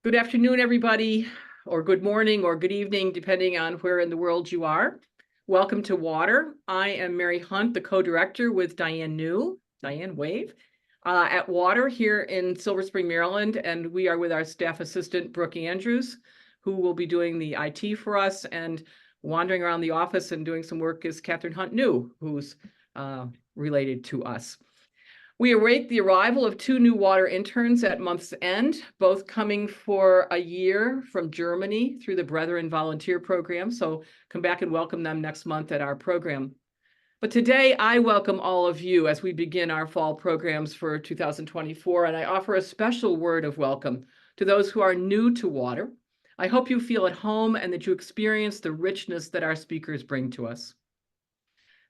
Good afternoon, everybody, or good morning or good evening, depending on where in the world you are. Welcome to Water. I am Mary Hunt, the co-director with Diane Wave, at Water here in Silver Spring, Maryland, and we are with our staff assistant, Brooke Andrews, who will be doing the IT for us, and wandering around the office and doing some work is Catherine Hunt New, who's related to us. We await the arrival of 2 new water interns at month's end, both coming for a year from Germany through the Brethren Volunteer Program. So come back and welcome them next month at our program. But today I welcome all of you as we begin our fall programs for 2024, and I offer a special word of welcome to those who are new to water. I hope you feel at home and that you experience the richness that our speakers bring to us.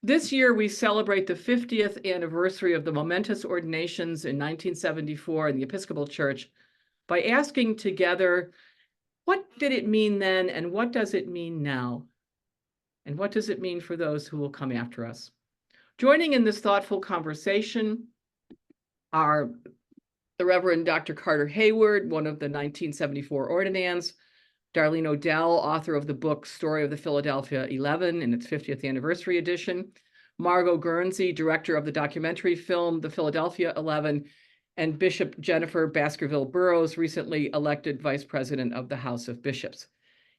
This year, we celebrate the 50th anniversary of the momentous ordinations in 1974 in the Episcopal Church by asking together, what did it mean then, and what does it mean now? And what does it mean for those who will come after us? Joining in this thoughtful conversation are the Reverend Dr. Carter Heyward, one of the 1974 ordinands, Darlene O'Dell, author of the book Story of the Philadelphia 11 in its 50th anniversary edition, Margo Guernsey, director of the documentary film The Philadelphia 11, and Bishop Jennifer Baskerville-Burrows, recently elected vice president of the House of Bishops.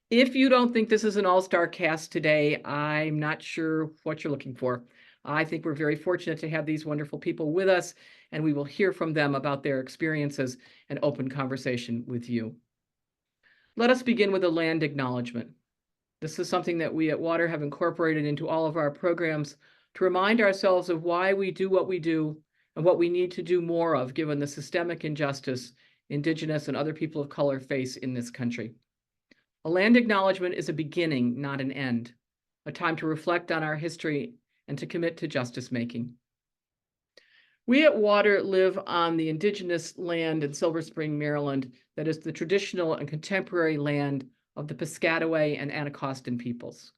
If you don't think this is an all-star cast today, I'm not sure what you're looking for. I think we're very fortunate to have these wonderful people with us, and we will hear from them about their experiences and open conversation with you. Let us begin with a land acknowledgement. This is something that we at Water have incorporated into all of our programs to remind ourselves of why we do what we do and what we need to do more of, given the systemic injustice Indigenous and other people of color face in this country. A land acknowledgement is a beginning, not an end, a time to reflect on our history and to commit to justice making. We at Water live on the Indigenous land in Silver Spring, Maryland, that is the traditional and contemporary land of the Piscataway and Anacostan peoples.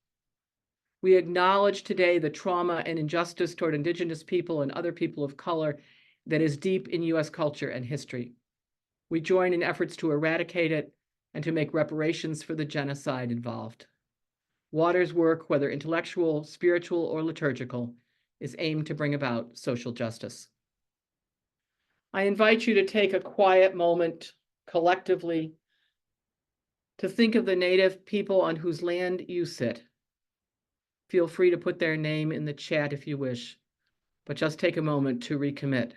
We acknowledge today the trauma and injustice toward Indigenous people and other people of color that is deep in U.S. culture and history. We join in efforts to eradicate it and to make reparations for the genocide involved. Water's work, whether intellectual, spiritual, or liturgical, is aimed to bring about social justice. I invite you to take a quiet moment collectively to think of the Native people on whose land you sit. Feel free to put their name in the chat if you wish, but just take a moment to recommit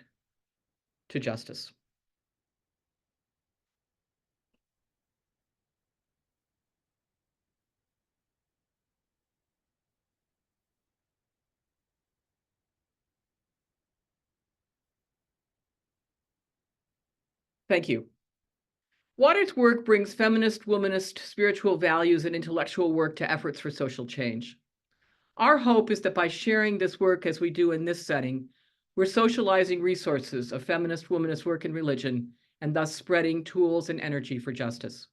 to justice. Thank you. Water's work brings feminist, womanist, spiritual values and intellectual work to efforts for social change. Our hope is that by sharing this work as we do in this setting, we're socializing resources of feminist, womanist work and religion, and thus spreading tools and energy for justice.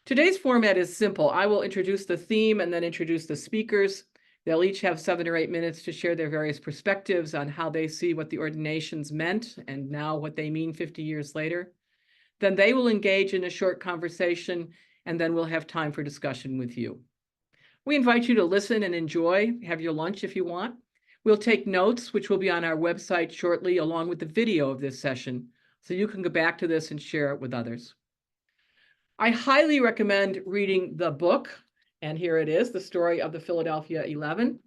Today's format is simple. I will introduce the theme and then introduce the speakers. They'll each have 7 or 8 minutes to share their various perspectives on how they see what the ordinations meant and now what they mean 50 years later. Then they will engage in a short conversation, and then we'll have time for discussion with you. We invite you to listen and enjoy, have your lunch if you want. We'll take notes, which will be on our website shortly, along with the video of this session, so you can go back to this and share it with others. I highly recommend reading the book, and here it is, The Story of the Philadelphia 11.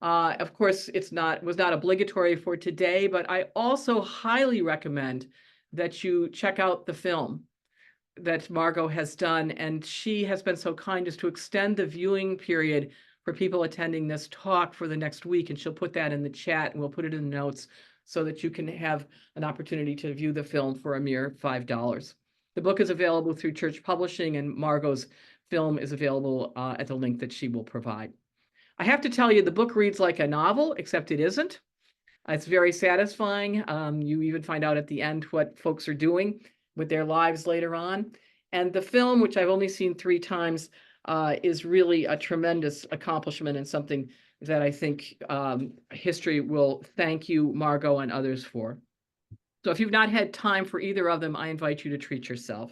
Of course, was not obligatory for today, but I also highly recommend that you check out the film that Margo has done, and she has been so kind as to extend the viewing period for people attending this talk for the next week, and she'll put that in the chat, and we'll put it in the notes so that you can have an opportunity to view the film for a mere $5. The book is available through Church Publishing, and Margo's film is available at the link that she will provide. I have to tell you, the book reads like a novel, except it isn't. It's very satisfying. You even find out at the end what folks are doing with their lives later on. And the film, which I've only seen 3 times, is really a tremendous accomplishment and something that I think history will thank you, Margo, and others for. So if you've not had time for either of them, I invite you to treat yourself.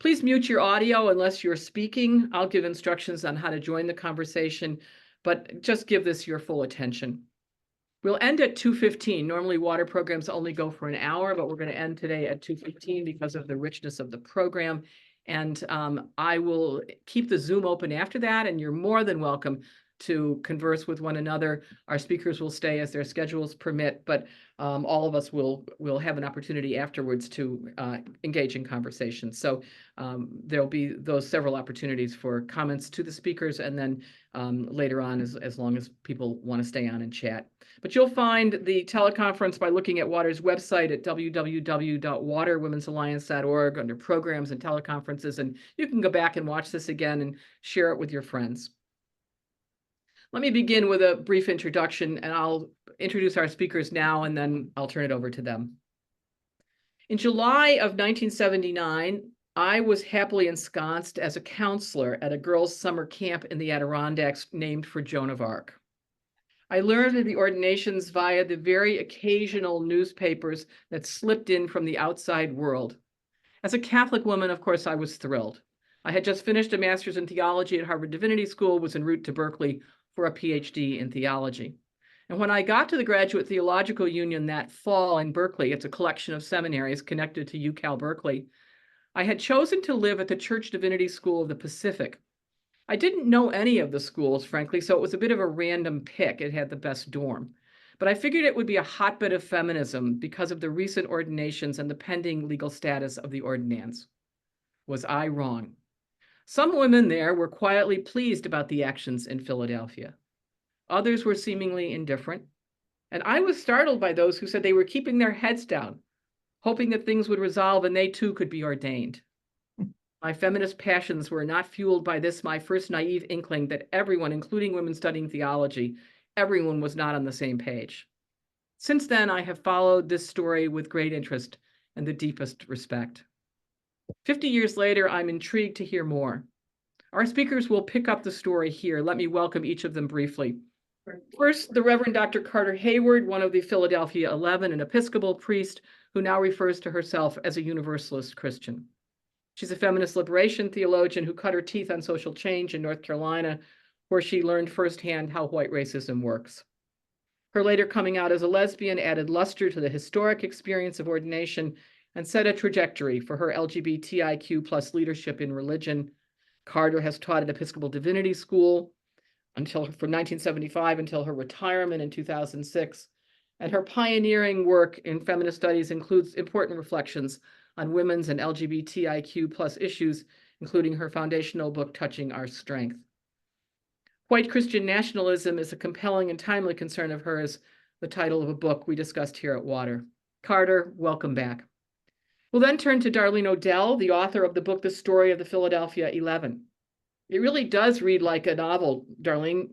Please mute your audio unless you're speaking. I'll give instructions on how to join the conversation, but just give this your full attention. We'll end at 2:15. Normally water programs only go for an hour, but we're going to end today at 2:15 because of the richness of the program. And I will keep the Zoom open after that, and you're more than welcome to converse with one another. Our speakers will stay as their schedules permit, but all of us will have an opportunity afterwards to engage in conversation. So there'll be those several opportunities for comments to the speakers, and then later on, as long as people want to stay on and chat. But you'll find the teleconference by looking at WATER's website at www.waterwomensalliance.org under programs and teleconferences, and you can go back and watch this again and share it with your friends. Let me begin with a brief introduction, and I'll introduce our speakers now, and then I'll turn it over to them. In July of 1979, I was happily ensconced as a counselor at a girls' summer camp in the Adirondacks named for Joan of Arc. I learned of the ordinations via the very occasional newspapers that slipped in from the outside world. As a Catholic woman, of course, I was thrilled. I had just finished a master's in theology at Harvard Divinity School, was en route to Berkeley for a PhD in theology. And when I got to the Graduate Theological Union that fall in Berkeley, it's a collection of seminaries connected to UCal Berkeley, I had chosen to live at the Church Divinity School of the Pacific. I didn't know any of the schools, frankly, so it was a bit of a random pick. It had the best dorm. But I figured it would be a hotbed of feminism because of the recent ordinations and the pending legal status of the ordinands. Was I wrong? Some women there were quietly pleased about the actions in Philadelphia. Others were seemingly indifferent. And I was startled by those who said they were keeping their heads down, hoping that things would resolve and they too could be ordained. My feminist passions were not fueled by this, my first naive inkling that everyone, including women studying theology, everyone was not on the same page. Since then, I have followed this story with great interest and the deepest respect. 50 years later, I'm intrigued to hear more. Our speakers will pick up the story here. Let me welcome each of them briefly. First, the Reverend Dr. Carter Heyward, one of the Philadelphia 11, an Episcopal priest who now refers to herself as a Universalist Christian. She's a feminist liberation theologian who cut her teeth on social change in North Carolina, where she learned firsthand how white racism works. Her later coming out as a lesbian added luster to the historic experience of ordination and set a trajectory for her LGBTIQ plus leadership in religion. Carter has taught at Episcopal Divinity School from 1975 until her retirement in 2006. And her pioneering work in feminist studies includes important reflections on women's and LGBTIQ plus issues, including her foundational book, Touching Our Strength. White Christian nationalism is a compelling and timely concern of hers, the title of a book we discussed here at Water. Carter, welcome back. We'll then turn to Darlene O'Dell, the author of the book, The Story of the Philadelphia 11. It really does read like a novel, Darlene.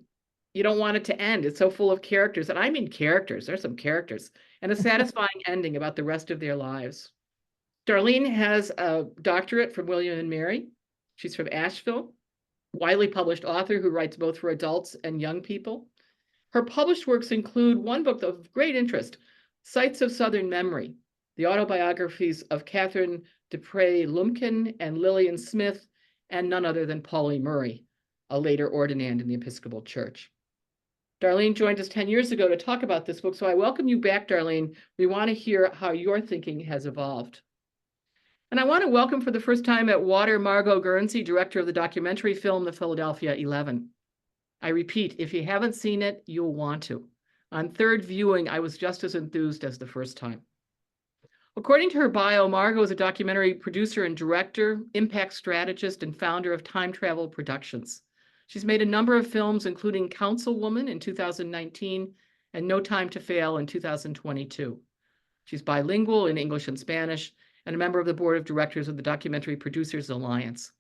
You don't want it to end. It's so full of characters, and I mean characters. There's some characters, and a satisfying ending about the rest of their lives. Darlene has a doctorate from William and Mary. She's from Asheville, widely published author who writes both for adults and young people. Her published works include one book of great interest, Sites of Southern Memory, the autobiographies of Catherine Dupre Lumpkin and Lillian Smith, and none other than Pauli Murray, a later ordinand in the Episcopal Church. Darlene joined us 10 years ago to talk about this book, so I welcome you back, Darlene. We want to hear how your thinking has evolved. And I want to welcome for the first time at Water, Margo Guernsey, director of the documentary film, The Philadelphia 11. I repeat, if you haven't seen it, you'll want to. On third viewing, I was just as enthused as the first time. According to her bio, Margo is a documentary producer and director, impact strategist, and founder of Time Travel Productions. She's made a number of films, including Councilwoman in 2019 and No Time to Fail in 2022. She's bilingual in English and Spanish, and a member of the board of directors of the Documentary Producers Alliance.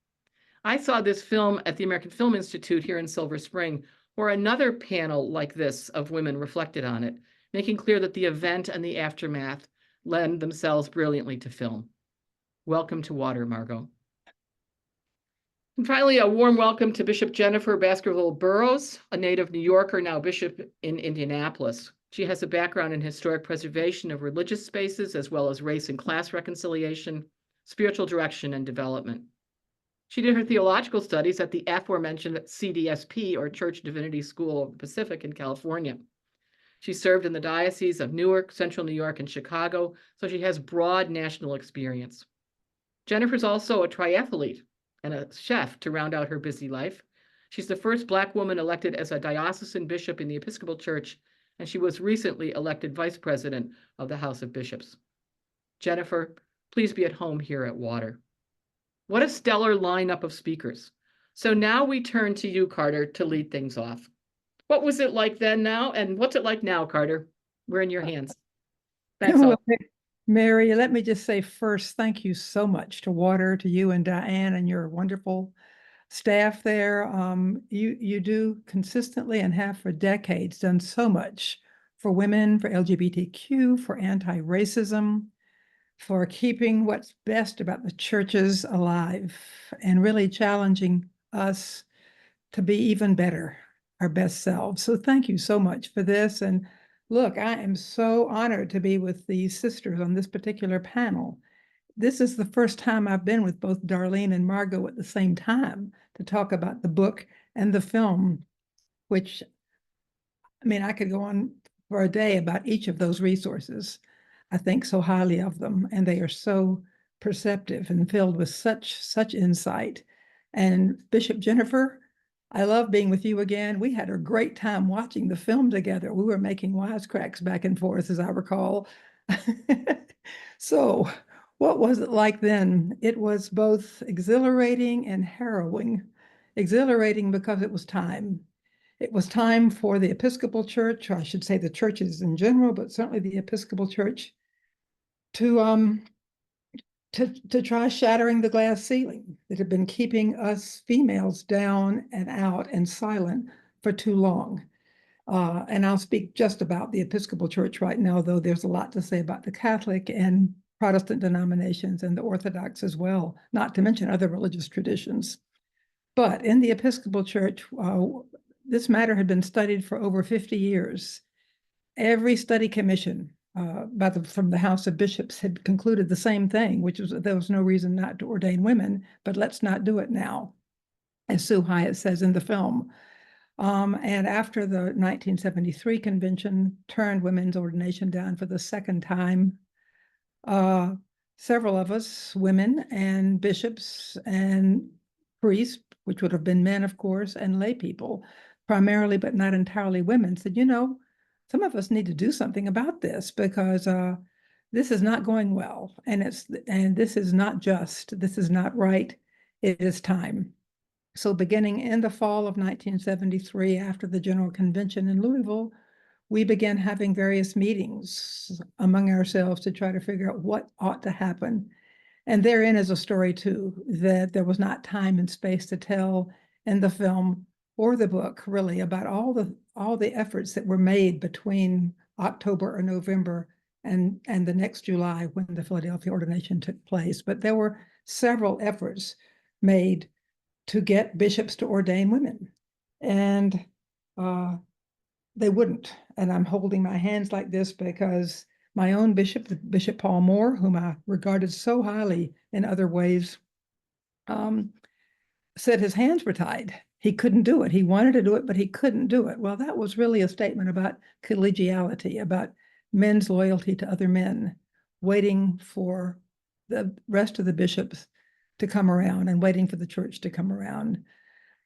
I saw this film at the American Film Institute here in Silver Spring, where another panel like this of women reflected on it, making clear that the event and the aftermath lend themselves brilliantly to film. Welcome to Water, Margo. And finally, a warm welcome to Bishop Jennifer Baskerville-Burrows, a native New Yorker, now bishop in Indianapolis. She has a background in historic preservation of religious spaces, as well as race and class reconciliation, spiritual direction, and development. She did her theological studies at the aforementioned CDSP, or Church Divinity School of the Pacific in California. She served in the Diocese of Newark, Central New York, and Chicago, so she has broad national experience. Jennifer's also a triathlete and a chef to round out her busy life. She's the first Black woman elected as a diocesan bishop in the Episcopal Church, and she was recently elected vice president of the House of Bishops. Jennifer, please be at home here at Water. What a stellar lineup of speakers. So now we turn to you, Carter, to lead things off. What was it like then now, and what's it like now, Carter? We're in your hands. Thanks all. Mary, let me just say first, thank you so much to Water, to you and Diane and your wonderful staff there. You do consistently and have for decades done so much for women, for LGBTQ, for anti-racism, for keeping what's best about the churches alive and really challenging us to be even better, our best selves. So thank you so much for this. And look, I am so honored to be with these sisters on this particular panel. This is the first time I've been with both Darlene and Margo at the same time to talk about the book and the film, which, I mean, I could go on for a day about each of those resources. I think so highly of them, and they are so perceptive and filled with such insight. And Bishop Jennifer, I love being with you again. We had a great time watching the film together. We were making wisecracks back and forth, as I recall. So what was it like then? It was both exhilarating and harrowing. Exhilarating because it was time. It was time for the Episcopal Church, or I should say the churches in general, but certainly the Episcopal Church, to try shattering the glass ceiling that had been keeping us females down and out and silent for too long. And I'll speak just about the Episcopal Church right now, though there's a lot to say about the Catholic and Protestant denominations and the Orthodox as well, not to mention other religious traditions. But in the Episcopal Church, this matter had been studied for over 50 years. Every study commission from the House of Bishops had concluded the same thing, which was that there was no reason not to ordain women, but let's not do it now, as Sue Hyatt says in the film. And after the 1973 convention turned women's ordination down for the second time, several of us, women and bishops and priests, which would have been men, of course, and lay people, primarily but not entirely women, said, you know, some of us need to do something about this because this is not going well, and this is not just, this is not right. It is time. So beginning in the fall of 1973, after the General Convention in Louisville, we began having various meetings among ourselves to try to figure out what ought to happen. And therein is a story too, that there was not time and space to tell in the film or the book, really, about all the efforts that were made between October or November and the next July when the Philadelphia ordination took place. But there were several efforts made to get bishops to ordain women, and they wouldn't. And I'm holding my hands like this because my own bishop, Bishop Paul Moore, whom I regarded so highly in other ways, said his hands were tied. He couldn't do it. He wanted to do it, but he couldn't do it. Well, that was really a statement about collegiality, about men's loyalty to other men, waiting for the rest of the bishops to come around and waiting for the church to come around.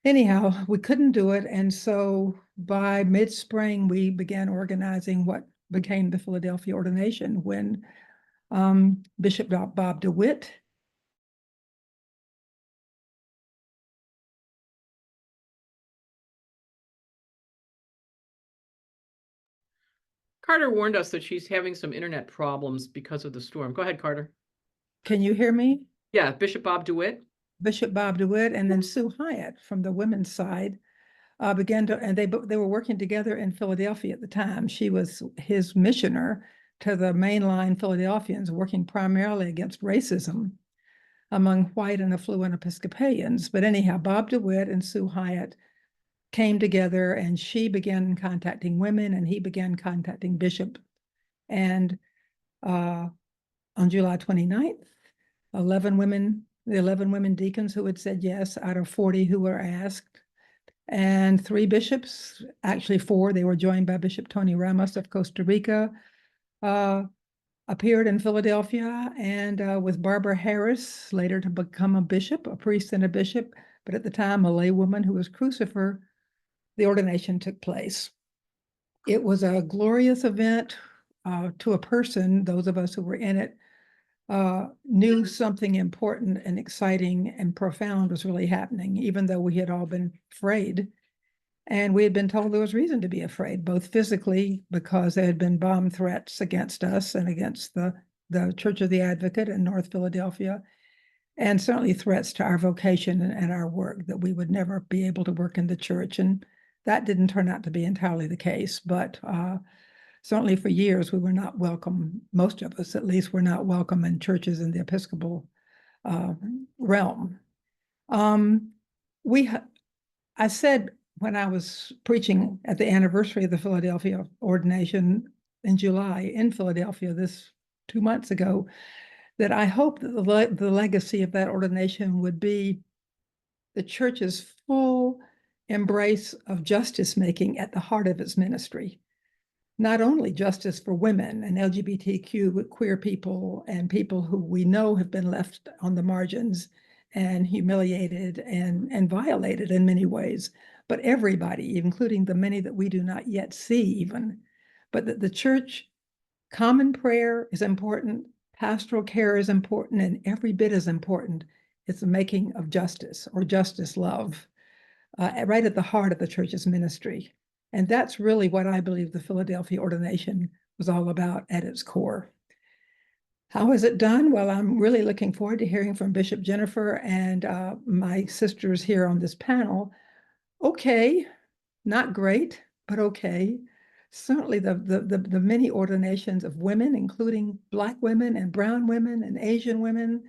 Anyhow, we couldn't do it. And so by mid-spring, we began organizing what became the Philadelphia ordination when Bishop Bob DeWitt Carter warned us that she's having some internet problems because of the storm. Go ahead, Carter. Can you hear me? Yeah, Bishop Bob DeWitt. Bishop Bob DeWitt and then Sue Hyatt from the women's side began to, and they were working together in Philadelphia at the time. She was his missioner to the mainline Philadelphians, working primarily against racism among white and affluent Episcopalians. But anyhow, Bob DeWitt and Sue Hyatt came together, and she began contacting women and he began contacting bishops. And on July 29th, 11 women the 11 women deacons who had said yes out of 40 who were asked, and 3 bishops, actually 4, they were joined by Bishop Tony Ramos of Costa Rica, appeared in Philadelphia, and with Barbara Harris, later to become a bishop, a priest and a bishop, but at the time a laywoman who was crucifer, the ordination took place. It was a glorious event to a person. Those of us who were in it knew something important and exciting and profound was really happening, even though we had all been afraid. And we had been told there was reason to be afraid, both physically, because there had been bomb threats against us and against the Church of the Advocate in North Philadelphia, and certainly threats to our vocation and our work, that we would never be able to work in the church. And that didn't turn out to be entirely the case, but certainly for years we were not welcome. Most of us, at least, were not welcome in churches in the Episcopal realm. I said when I was preaching at the anniversary of the Philadelphia ordination in July in Philadelphia, this 2 months ago, that I hope that the legacy of that ordination would be the church's full embrace of justice making at the heart of its ministry. Not only justice for women and LGBTQ queer people and people who we know have been left on the margins and humiliated and violated in many ways, but everybody, including the many that we do not yet see even. But that the church, common prayer is important, pastoral care is important, and every bit as important is the making of justice or justice love, right at the heart of the church's ministry. And that's really what I believe the Philadelphia ordination was all about at its core. How is it done? Well, I'm really looking forward to hearing from Bishop Jennifer and my sisters here on this panel. Okay, not great, but okay. Certainly the many ordinations of women, including Black women and brown women and Asian women,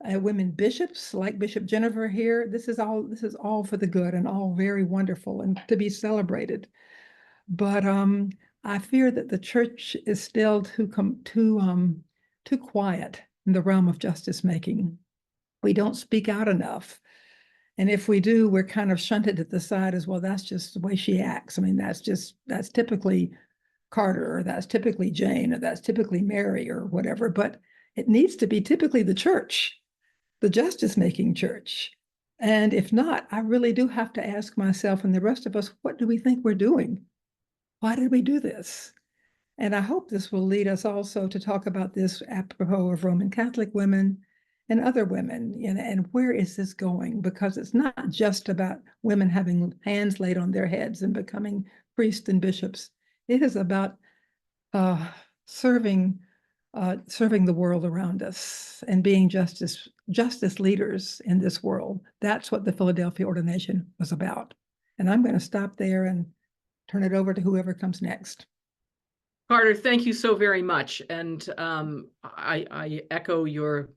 women bishops like Bishop Jennifer here. This is all for the good and all very wonderful and to be celebrated. But I fear that the church is still too quiet in the realm of justice making. We don't speak out enough. And if we do, we're kind of shunted at the side as, well, that's just the way she acts. I mean, that's typically Carter, or that's typically Jane, or that's typically Mary, or whatever. But it needs to be typically the church, the justice-making church. And if not, I really do have to ask myself and the rest of us, what do we think we're doing? Why did we do this? And I hope this will lead us also to talk about this apropos of Roman Catholic women and other women, and where is this going? Because it's not just about women having hands laid on their heads and becoming priests and bishops. It is about serving the world around us and being justice leaders in this world. That's what the Philadelphia ordination was about. And I'm going to stop there and turn it over to whoever comes next. Carter, thank you so very much. And I echo your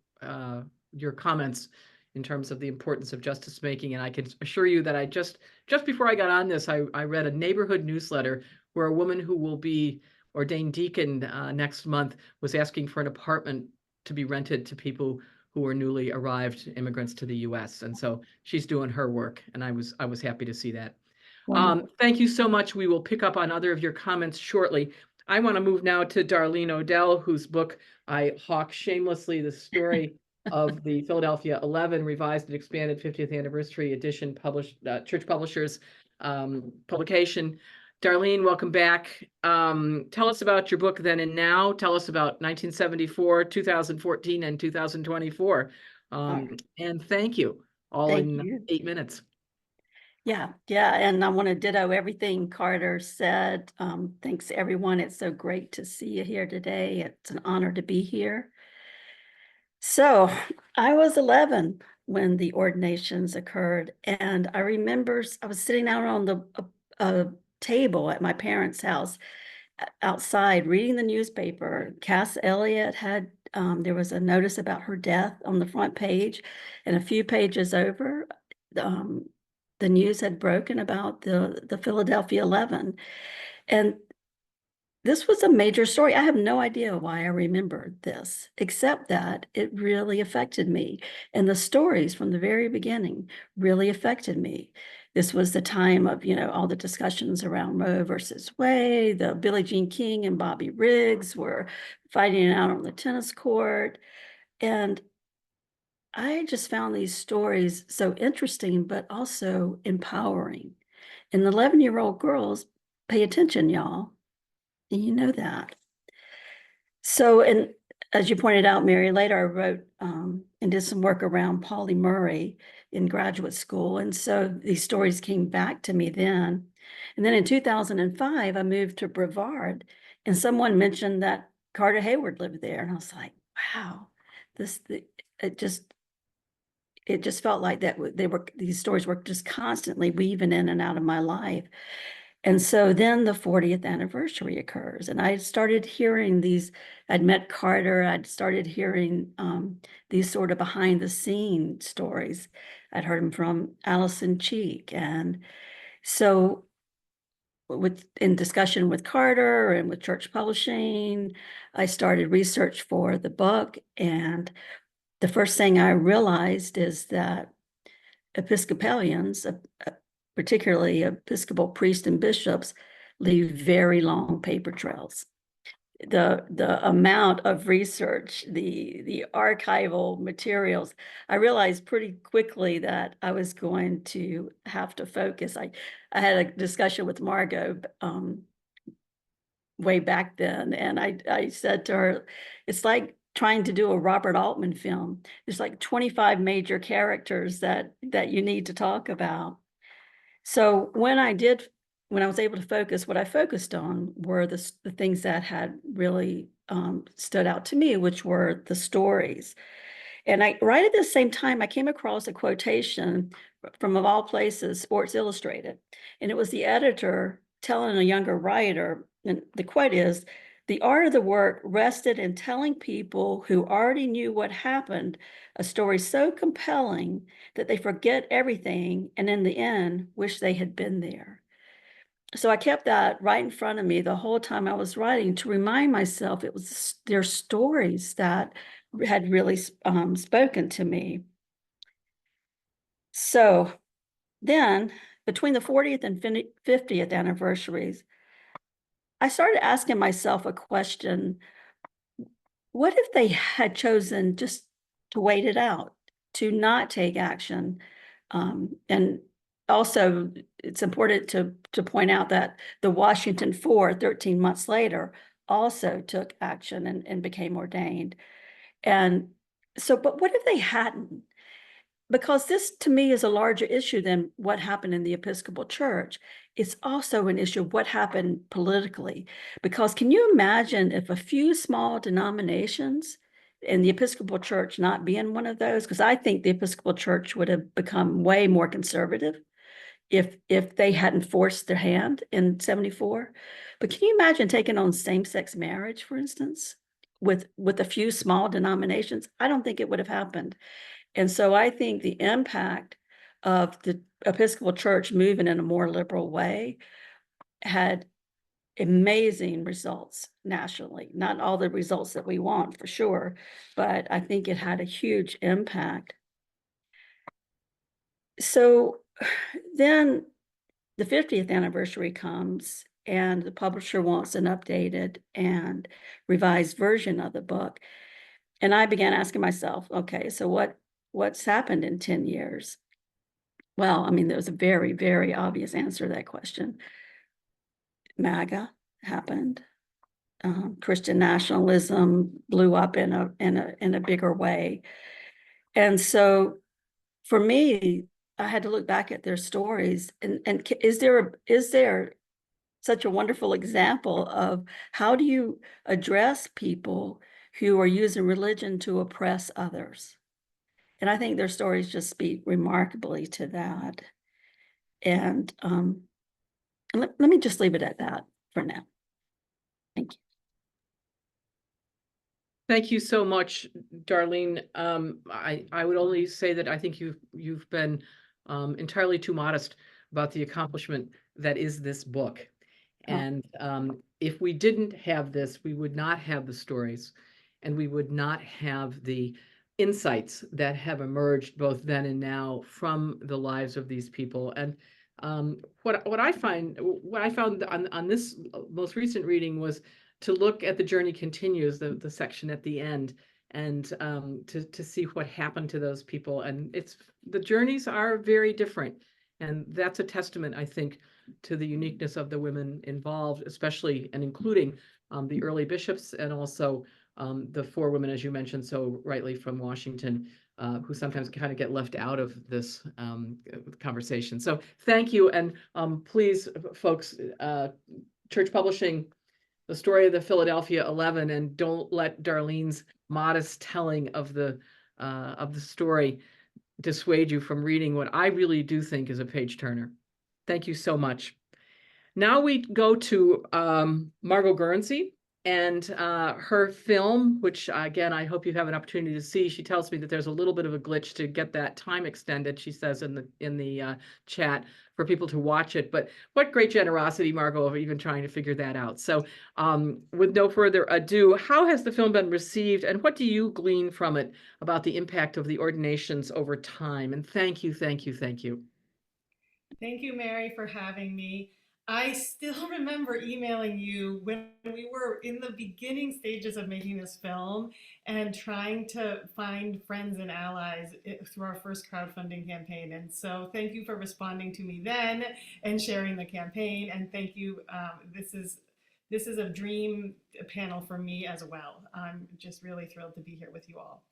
comments in terms of the importance of justice making. And I can assure you that I just before I got on this, I read a neighborhood newsletter where a woman who will be ordained deacon next month was asking for an apartment to be rented to people who are newly arrived immigrants to the U.S. And so she's doing her work, and I was happy to see that. Thank you so much. We will pick up on other of your comments shortly. I want to move now to Darlene O'Dell, whose book I hawk shamelessly, the story of the Philadelphia 11 revised and expanded 50th anniversary edition, published Church Publishers publication. Darlene, welcome back. Tell us about your book Then and Now. Tell us about 1974, 2014, and 2024. And thank you all in 8 minutes. Yeah, and I want to ditto everything Carter said. Thanks everyone. It's so great to see you here today. It's an honor to be here. So I was 11 when the ordinations occurred, and I remember I was sitting out on the table at my parents' house outside reading the newspaper. Cass Elliott had there was a notice about her death on the front page, and a few pages over the news had broken about the Philadelphia 11. And this was a major story. I have no idea why I remember this, except that it really affected me. And the stories from the very beginning really affected me. This was the time of, all the discussions around Roe versus Wade. The Billie Jean King and Bobby Riggs were fighting it out on the tennis court. And I just found these stories so interesting, but also empowering. And the 11-year-old girls, pay attention, y'all. And you know that. So, and as you pointed out, Mary, later I wrote and did some work around Pauli Murray in graduate school. And so these stories came back to me then. And then in 2005, I moved to Brevard, and someone mentioned that Carter Heyward lived there. And I was like, wow, it just felt like that these stories were just constantly weaving in and out of my life. And so then the 40th anniversary occurs, and I started hearing these. I'd met Carter. I'd started hearing these sort of behind the scene stories. I'd heard them from Allison Cheek. And so in discussion with Carter and with church publishing, I started research for the book. And the first thing I realized is that Episcopalians, particularly Episcopal priests and bishops, leave very long paper trails. The amount of research, the archival materials, I realized pretty quickly that I was going to have to focus. I had a discussion with Margo way back then, and I said to her, it's like trying to do a Robert Altman film. There's like 25 major characters that you need to talk about. So when I was able to focus, what I focused on were the things that had really stood out to me, which were the stories. And right at the same time, I came across a quotation from, of all places, Sports Illustrated. And it was the editor telling a younger writer, and the quote is, "The art of the work rested in telling people who already knew what happened a story so compelling that they forget everything and in the end wish they had been there." So I kept that right in front of me the whole time I was writing to remind myself it was their stories that had really spoken to me. So then between the 40th and 50th anniversaries, I started asking myself a question. What if they had chosen just to wait it out, to not take action? And also, it's important to point out that the Washington Four, 13 months later, also took action and became ordained. And so, but what if they hadn't? Because this, to me, is a larger issue than what happened in the Episcopal Church. It's also an issue of what happened politically. Because can you imagine if a few small denominations, and the Episcopal Church not being one of those? Because I think the Episcopal Church would have become way more conservative if they hadn't forced their hand in 74. But can you imagine taking on same-sex marriage, for instance, with a few small denominations? I don't think it would have happened. And so I think the impact of the Episcopal Church moving in a more liberal way had amazing results nationally. Not all the results that we want, for sure, but I think it had a huge impact. So then the 50th anniversary comes, and the publisher wants an updated and revised version of the book. And I began asking myself, okay, so what's happened in 10 years? Well, I mean, there's a very, very obvious answer to that question. MAGA happened. Christian nationalism blew up in a bigger way. And so for me, I had to look back at their stories, and is there such a wonderful example of how do you address people who are using religion to oppress others? And I think their stories just speak remarkably to that. And let me just leave it at that for now. Thank you. Thank you so much, Darlene. I would only say that I think you've been entirely too modest about the accomplishment that is this book. And if we didn't have this, we would not have the stories, and we would not have the insights that have emerged both then and now from the lives of these people. And what I found on this most recent reading was to look at the journey continues, the section at the end, and to see what happened to those people. And the journeys are very different, and that's a testament, I think, to the uniqueness of the women involved, especially and including the early bishops, and also the four women, as you mentioned so rightly, from Washington, who sometimes kind of get left out of this conversation. So thank you. And please, folks, Church Publishing, The Story of the Philadelphia 11, and don't let Darlene's modest telling of the story dissuade you from reading what I really do think is a page turner. Thank you so much. Now we go to Margo Guernsey and her film, which again, I hope you have an opportunity to see. She tells me that there's a little bit of a glitch to get that time extended, she says in the chat, for people to watch it. But what great generosity, Margo, of even trying to figure that out. So with no further ado, how has the film been received, and what do you glean from it about the impact of the ordinations over time? And thank you, thank you, thank you. Thank you, Mary, for having me. I still remember emailing you when we were in the beginning stages of making this film and trying to find friends and allies through our first crowdfunding campaign. And so thank you for responding to me then and sharing the campaign. And thank you. This is a dream panel for me as well. I'm just really thrilled to be here with you all.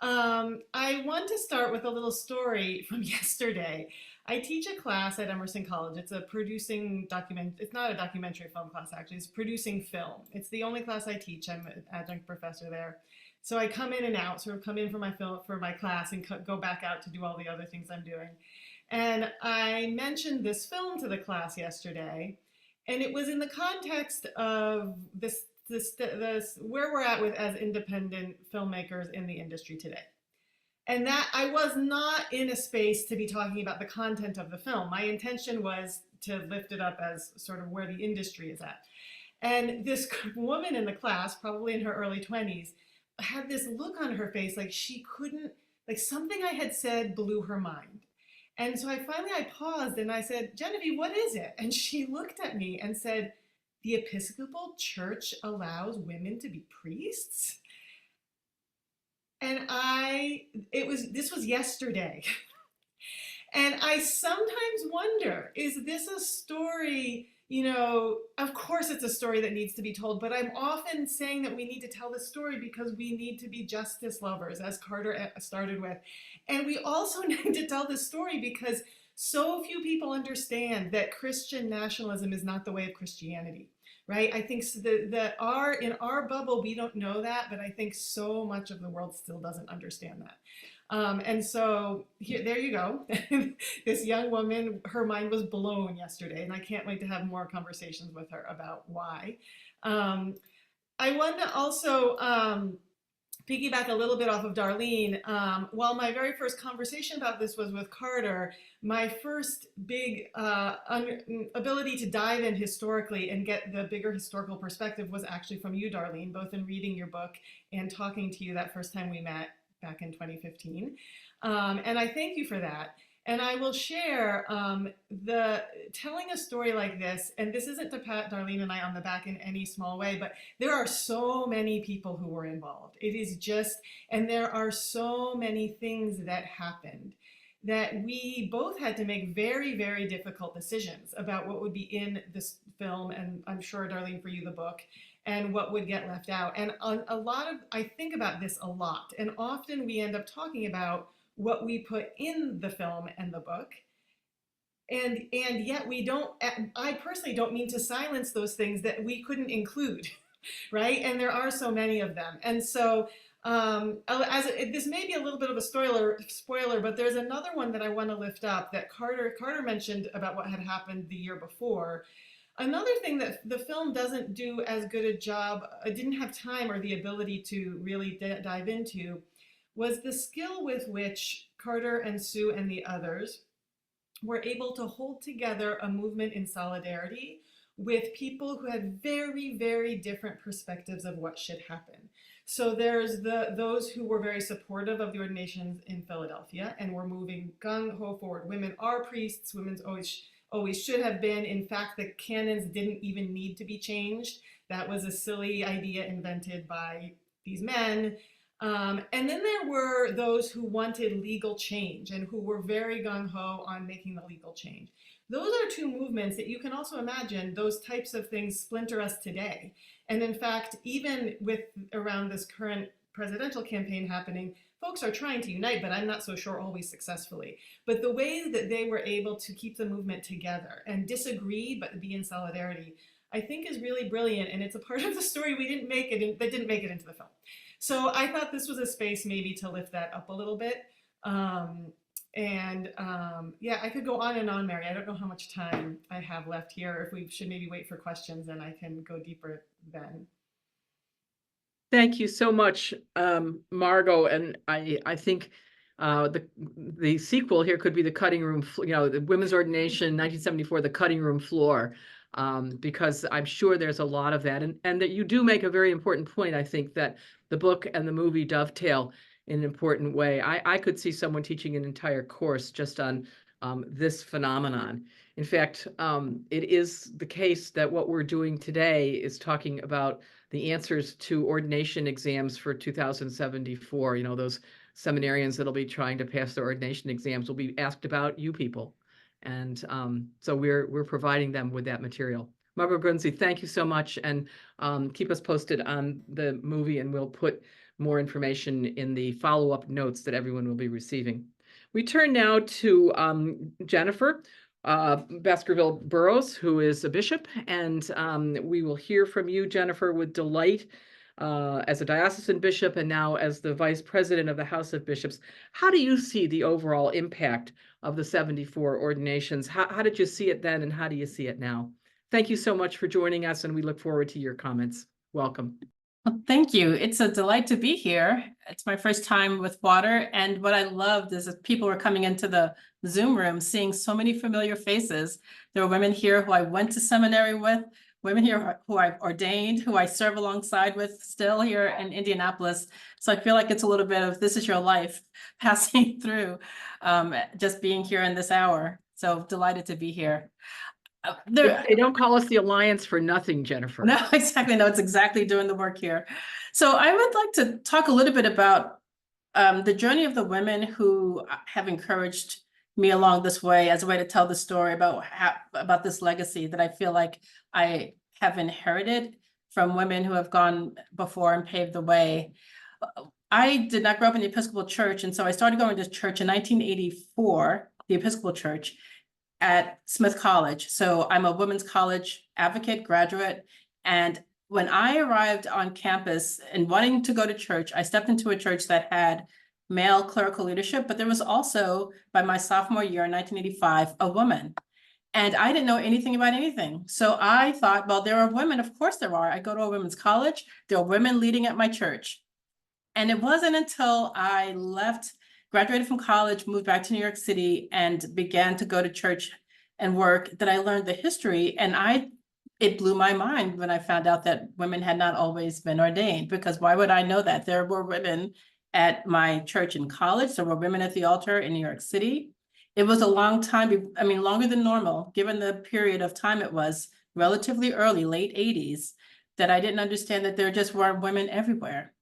I want to start with a little story from yesterday. I teach a class at Emerson College. It's a producing it's not a documentary film class, actually. It's producing film. It's the only class I teach. I'm an adjunct professor there. So I come in and out, sort of come in for my class and go back out to do all the other things I'm doing. And I mentioned this film to the class yesterday, and it was in the context of this where we're at with as independent filmmakers in the industry today. And that I was not in a space to be talking about the content of the film. My intention was to lift it up as sort of where the industry is at. And this woman in the class, probably in her early 20s, had this look on her face like she couldn't, like something I had said blew her mind. And so I paused and I said, Genevieve, what is it? And she looked at me and said, the Episcopal Church allows women to be priests? And this was yesterday. And I sometimes wonder, is this a story, of course it's a story that needs to be told, but I'm often saying that we need to tell this story because we need to be justice lovers, as Carter started with. And we also need to tell this story because so few people understand that Christian nationalism is not the way of Christianity, right? I think in our bubble, we don't know that, but I think so much of the world still doesn't understand that. And so there you go. This young woman, her mind was blown yesterday, and I can't wait to have more conversations with her about why. I want to also piggyback a little bit off of Darlene. While my very first conversation about this was with Carter, my first big ability to dive in historically and get the bigger historical perspective was actually from you, Darlene, both in reading your book and talking to you that first time we met back in 2015. And I thank you for that. And I will share telling a story like this, and this isn't to pat Darlene and I on the back in any small way, but there are so many people who were involved. It is just, and there are so many things that happened that we both had to make very, very difficult decisions about what would be in this film, and I'm sure, Darlene, for you, the book, and what would get left out. And I think about this a lot, and often we end up talking about what we put in the film and the book. And yet I personally don't mean to silence those things that we couldn't include, right? And there are so many of them. And so this may be a little bit of a spoiler, but there's another one that I want to lift up that Carter mentioned about what had happened the year before. Another thing that the film doesn't do as good a job, didn't have time or the ability to really dive into, was the skill with which Carter and Sue and the others were able to hold together a movement in solidarity with people who had very, very different perspectives of what should happen. So there's those who were very supportive of the ordinations in Philadelphia and were moving gung-ho forward. Women are priests, women's always should have been. In fact, the canons didn't even need to be changed. That was a silly idea invented by these men. And then there were those who wanted legal change and who were very gung-ho on making the legal change. Those are two movements that you can also imagine those types of things splinter us today. And in fact, even with around this current presidential campaign happening, folks are trying to unite, but I'm not so sure always successfully. But the way that they were able to keep the movement together and disagree, but be in solidarity, I think is really brilliant. And it's a part of the story we didn't make it in, that didn't make it into the film. So I thought this was a space maybe to lift that up a little bit. Yeah, I could go on and on, Mary. I don't know how much time I have left here. If we should maybe wait for questions, and I can go deeper then. Thank you so much, Margo. And I think the sequel here could be the cutting room, the women's ordination, 1974, the cutting room floor, because I'm sure there's a lot of that. And that you do make a very important point. I think that the book and the movie dovetail in an important way. I could see someone teaching an entire course just on this phenomenon. In fact, it is the case that what we're doing today is talking about the answers to ordination exams for 2074. Those seminarians that'll be trying to pass their ordination exams will be asked about you people. And so we're providing them with that material. Margo Guernsey, thank you so much. And keep us posted on the movie, and we'll put more information in the follow-up notes that everyone will be receiving. We turn now to Jennifer Baskerville-Burrows, who is a bishop, and we will hear from you, Jennifer, with delight as a diocesan bishop and now as the vice president of the House of Bishops. How do you see the overall impact of the 74 ordinations? How did you see it then, and how do you see it now? Thank you so much for joining us, and we look forward to your comments. Welcome. Well, thank you. It's a delight to be here. It's my first time with Water. And what I loved is that people were coming into the Zoom room, seeing so many familiar faces. There were women here who I went to seminary with, women here who I've ordained, who I serve alongside with still here in Indianapolis. So I feel like it's a little bit of this is your life passing through, just being here in this hour. So delighted to be here. They don't call us the Alliance for nothing, Jennifer. No, exactly. No, it's exactly doing the work here. So I would like to talk a little bit about the journey of the women who have encouraged me along this way as a way to tell the story about this legacy that I feel like I have inherited from women who have gone before and paved the way. I did not grow up in the Episcopal Church, and so I started going to church in 1984, the Episcopal Church, at Smith College. So I'm a women's college advocate, graduate. And when I arrived on campus and wanting to go to church, I stepped into a church that had male clerical leadership, but there was also, by my sophomore year in 1985, a woman. And I didn't know anything about anything. So I thought, well, there are women, of course there are. I go to a women's college, there are women leading at my church. And it wasn't until I left, graduated from college, moved back to New York City, and began to go to church and work that I learned the history. And it blew my mind when I found out that women had not always been ordained, because why would I know that? There were women at my church in college. There were women at the altar in New York City. It was a long time, longer than normal, given the period of time it was, relatively early, late 80s, that I didn't understand that there just weren't women everywhere.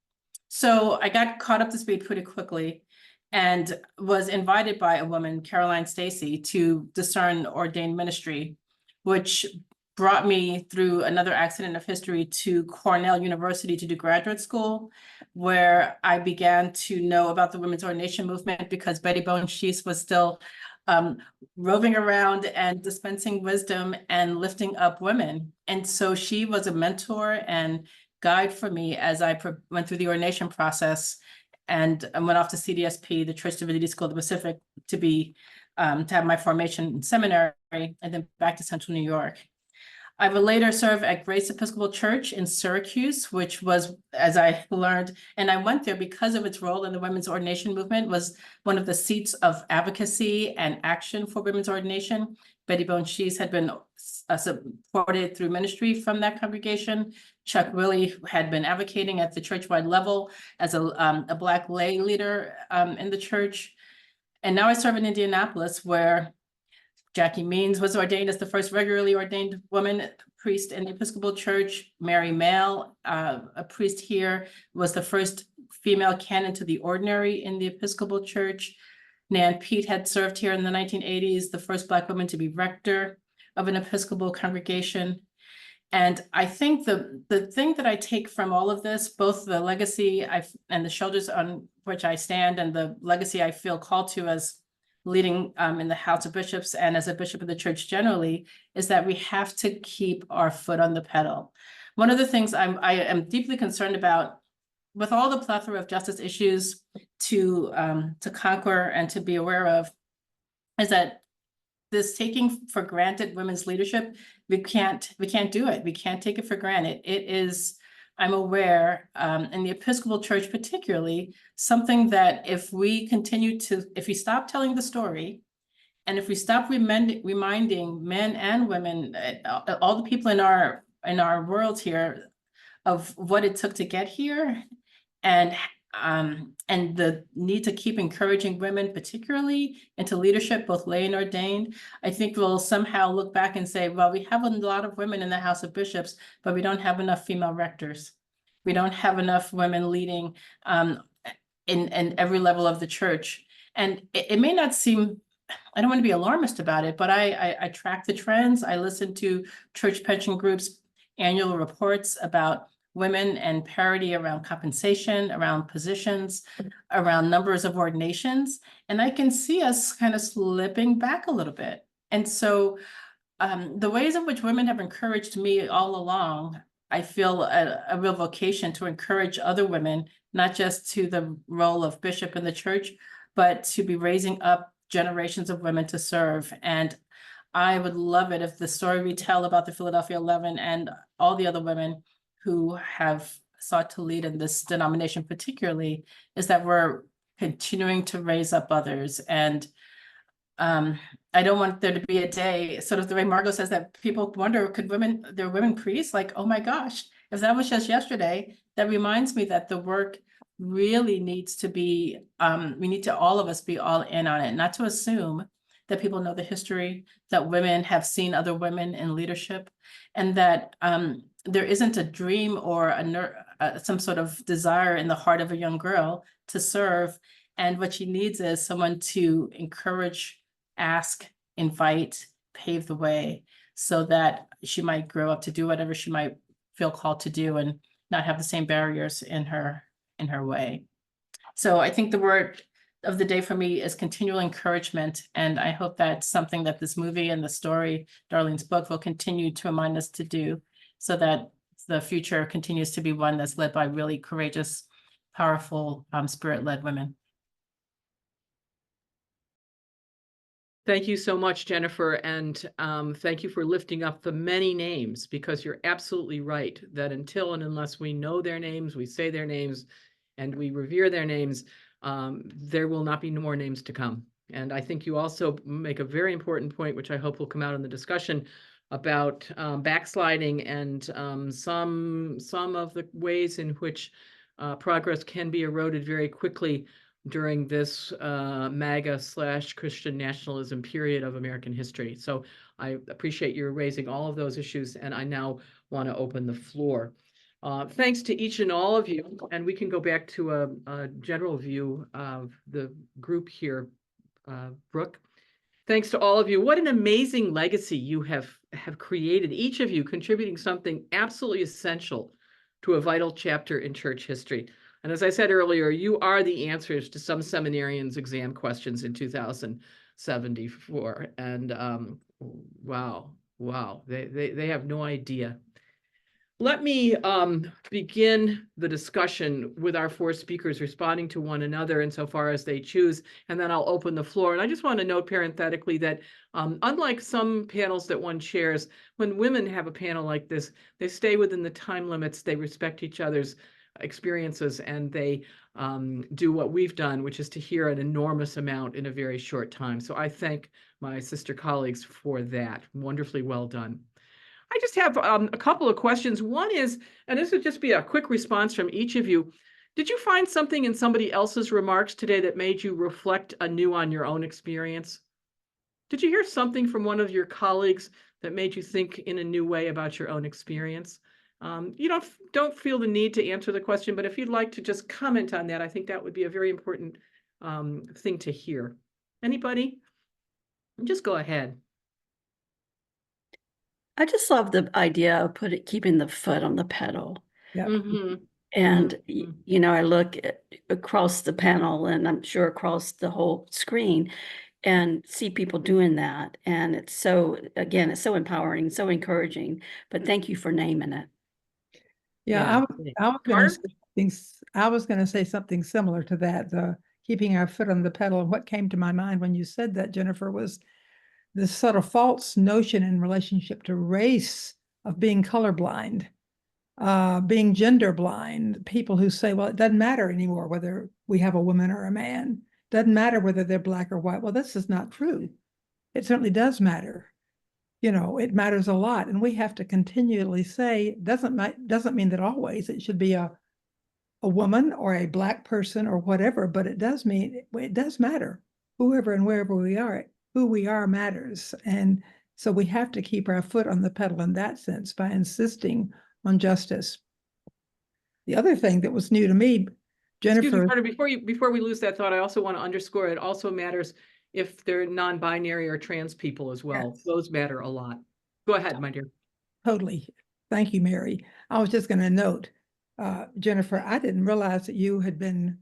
So I got caught up to speed pretty quickly and was invited by a woman, Caroline Stacy, to discern ordained ministry, which brought me through another accident of history to Cornell University to do graduate school, where I began to know about the women's ordination movement because Betty Bones-Shees was still roving around and dispensing wisdom and lifting up women. And so she was a mentor and guide for me as I went through the ordination process. And I went off to CDSP, the Church Divinity School of the Pacific, to have my formation in seminary, and then back to Central New York. I would later serve at Grace Episcopal Church in Syracuse, which was, as I learned, and I went there because of its role in the women's ordination movement, was one of the seats of advocacy and action for women's ordination. Betty Bone-Shees had been supported through ministry from that congregation. Chuck Willie had been advocating at the churchwide level as a Black lay leader in the church. And now I serve in Indianapolis, where Jackie Means was ordained as the first regularly ordained woman priest in the Episcopal Church. Mary Mail, a priest here, was the first female canon to the ordinary in the Episcopal Church. Nan Pete had served here in the 1980s, the first Black woman to be rector of an Episcopal congregation. And I think the thing that I take from all of this, both the legacy and the shoulders on which I stand, and the legacy I feel called to as leading in the House of Bishops and as a bishop of the church generally, is that we have to keep our foot on the pedal. One of the things I am deeply concerned about, with all the plethora of justice issues to conquer and to be aware of, is that this taking for granted women's leadership, we can't do it. We can't take it for granted. It is, I'm aware, in the Episcopal Church particularly, something that if we stop telling the story, and if we stop reminding men and women, all the people in our world here, of what it took to get here, and the need to keep encouraging women, particularly into leadership, both lay and ordained, I think we'll somehow look back and say, well, we have a lot of women in the House of Bishops, but we don't have enough female rectors. We don't have enough women leading in every level of the church. And it may not seem, I don't want to be alarmist about it, but I track the trends. I listen to church pension groups' annual reports about women and parity around compensation, around positions, around numbers of ordinations. And I can see us kind of slipping back a little bit. And so the ways in which women have encouraged me all along, I feel a real vocation to encourage other women, not just to the role of bishop in the church, but to be raising up generations of women to serve. And I would love it if the story we tell about the Philadelphia 11 and all the other women who have sought to lead in this denomination particularly, is that we're continuing to raise up others. And I don't want there to be a day, sort of the way Margo says, that people wonder, there are women priests? Like, oh my gosh, if that was just yesterday, that reminds me that the work really needs to be, we need to all of us be all in on it, not to assume that people know the history, that women have seen other women in leadership, and that there isn't a dream or some sort of desire in the heart of a young girl to serve. And what she needs is someone to encourage, ask, invite, pave the way, so that she might grow up to do whatever she might feel called to do and not have the same barriers in her way. So I think the word of the day for me is continual encouragement. And I hope that's something that this movie and the story, Darlene's book, will continue to remind us to do, so that the future continues to be one that's led by really courageous, powerful, spirit-led women. Thank you so much, Jennifer. And thank you for lifting up the many names, because you're absolutely right that until and unless we know their names, we say their names, and we revere their names, there will not be more names to come. And I think you also make a very important point, which I hope will come out in the discussion, about backsliding and some of the ways in which progress can be eroded very quickly during this MAGA/Christian nationalism period of American history. So I appreciate you raising all of those issues, and I now want to open the floor. Thanks to each and all of you, and we can go back to a general view of the group here, Brooke. Thanks to all of you. What an amazing legacy you have created, each of you contributing something absolutely essential to a vital chapter in church history. And as I said earlier, you are the answers to some seminarians' exam questions in 2074. And wow, they have no idea Let me begin the discussion with our four speakers responding to one another insofar as they choose, and then I'll open the floor. And I just want to note parenthetically that unlike some panels that one chairs, when women have a panel like this, they stay within the time limits, they respect each other's experiences, and they do what we've done, which is to hear an enormous amount in a very short time. So I thank my sister colleagues for that. Wonderfully well done. I just have a couple of questions. One is, and this would just be a quick response from each of you. Did you find something in somebody else's remarks today that made you reflect anew on your own experience? Did you hear something from one of your colleagues that made you think in a new way about your own experience? You don't feel the need to answer the question, but if you'd like to just comment on that, I think that would be a very important thing to hear. Anybody? Just go ahead. I just love the idea of keeping the foot on the pedal. Yeah. Mhm. And, Mhm. you know, I look across the panel and I'm sure across the whole screen and see people doing that. And it's so, again, it's so empowering, so encouraging, but thank you for naming it. Yeah, I was going to say something similar to that, the keeping our foot on the pedal. And what came to my mind when you said that, Jennifer, was this sort of false notion in relationship to race of being colorblind, being gender blind, people who say, well, it doesn't matter anymore whether we have a woman or a man. Doesn't matter whether they're black or white. Well, this is not true. It certainly does matter. You know, it matters a lot. And we have to continually say, doesn't mean that always it should be a woman or a black person or whatever, but it does mean, it does matter. Whoever and wherever we are, who we are matters. And so we have to keep our foot on the pedal in that sense by insisting on justice. The other thing that was new to me, Jennifer. Excuse me, Carter, before we lose that thought, I also want to underscore it also matters if they're non-binary or trans people as well. Yes. Those matter a lot. Go ahead, my dear. Totally. Thank you, Mary. I was just going to note, Jennifer, I didn't realize that you had been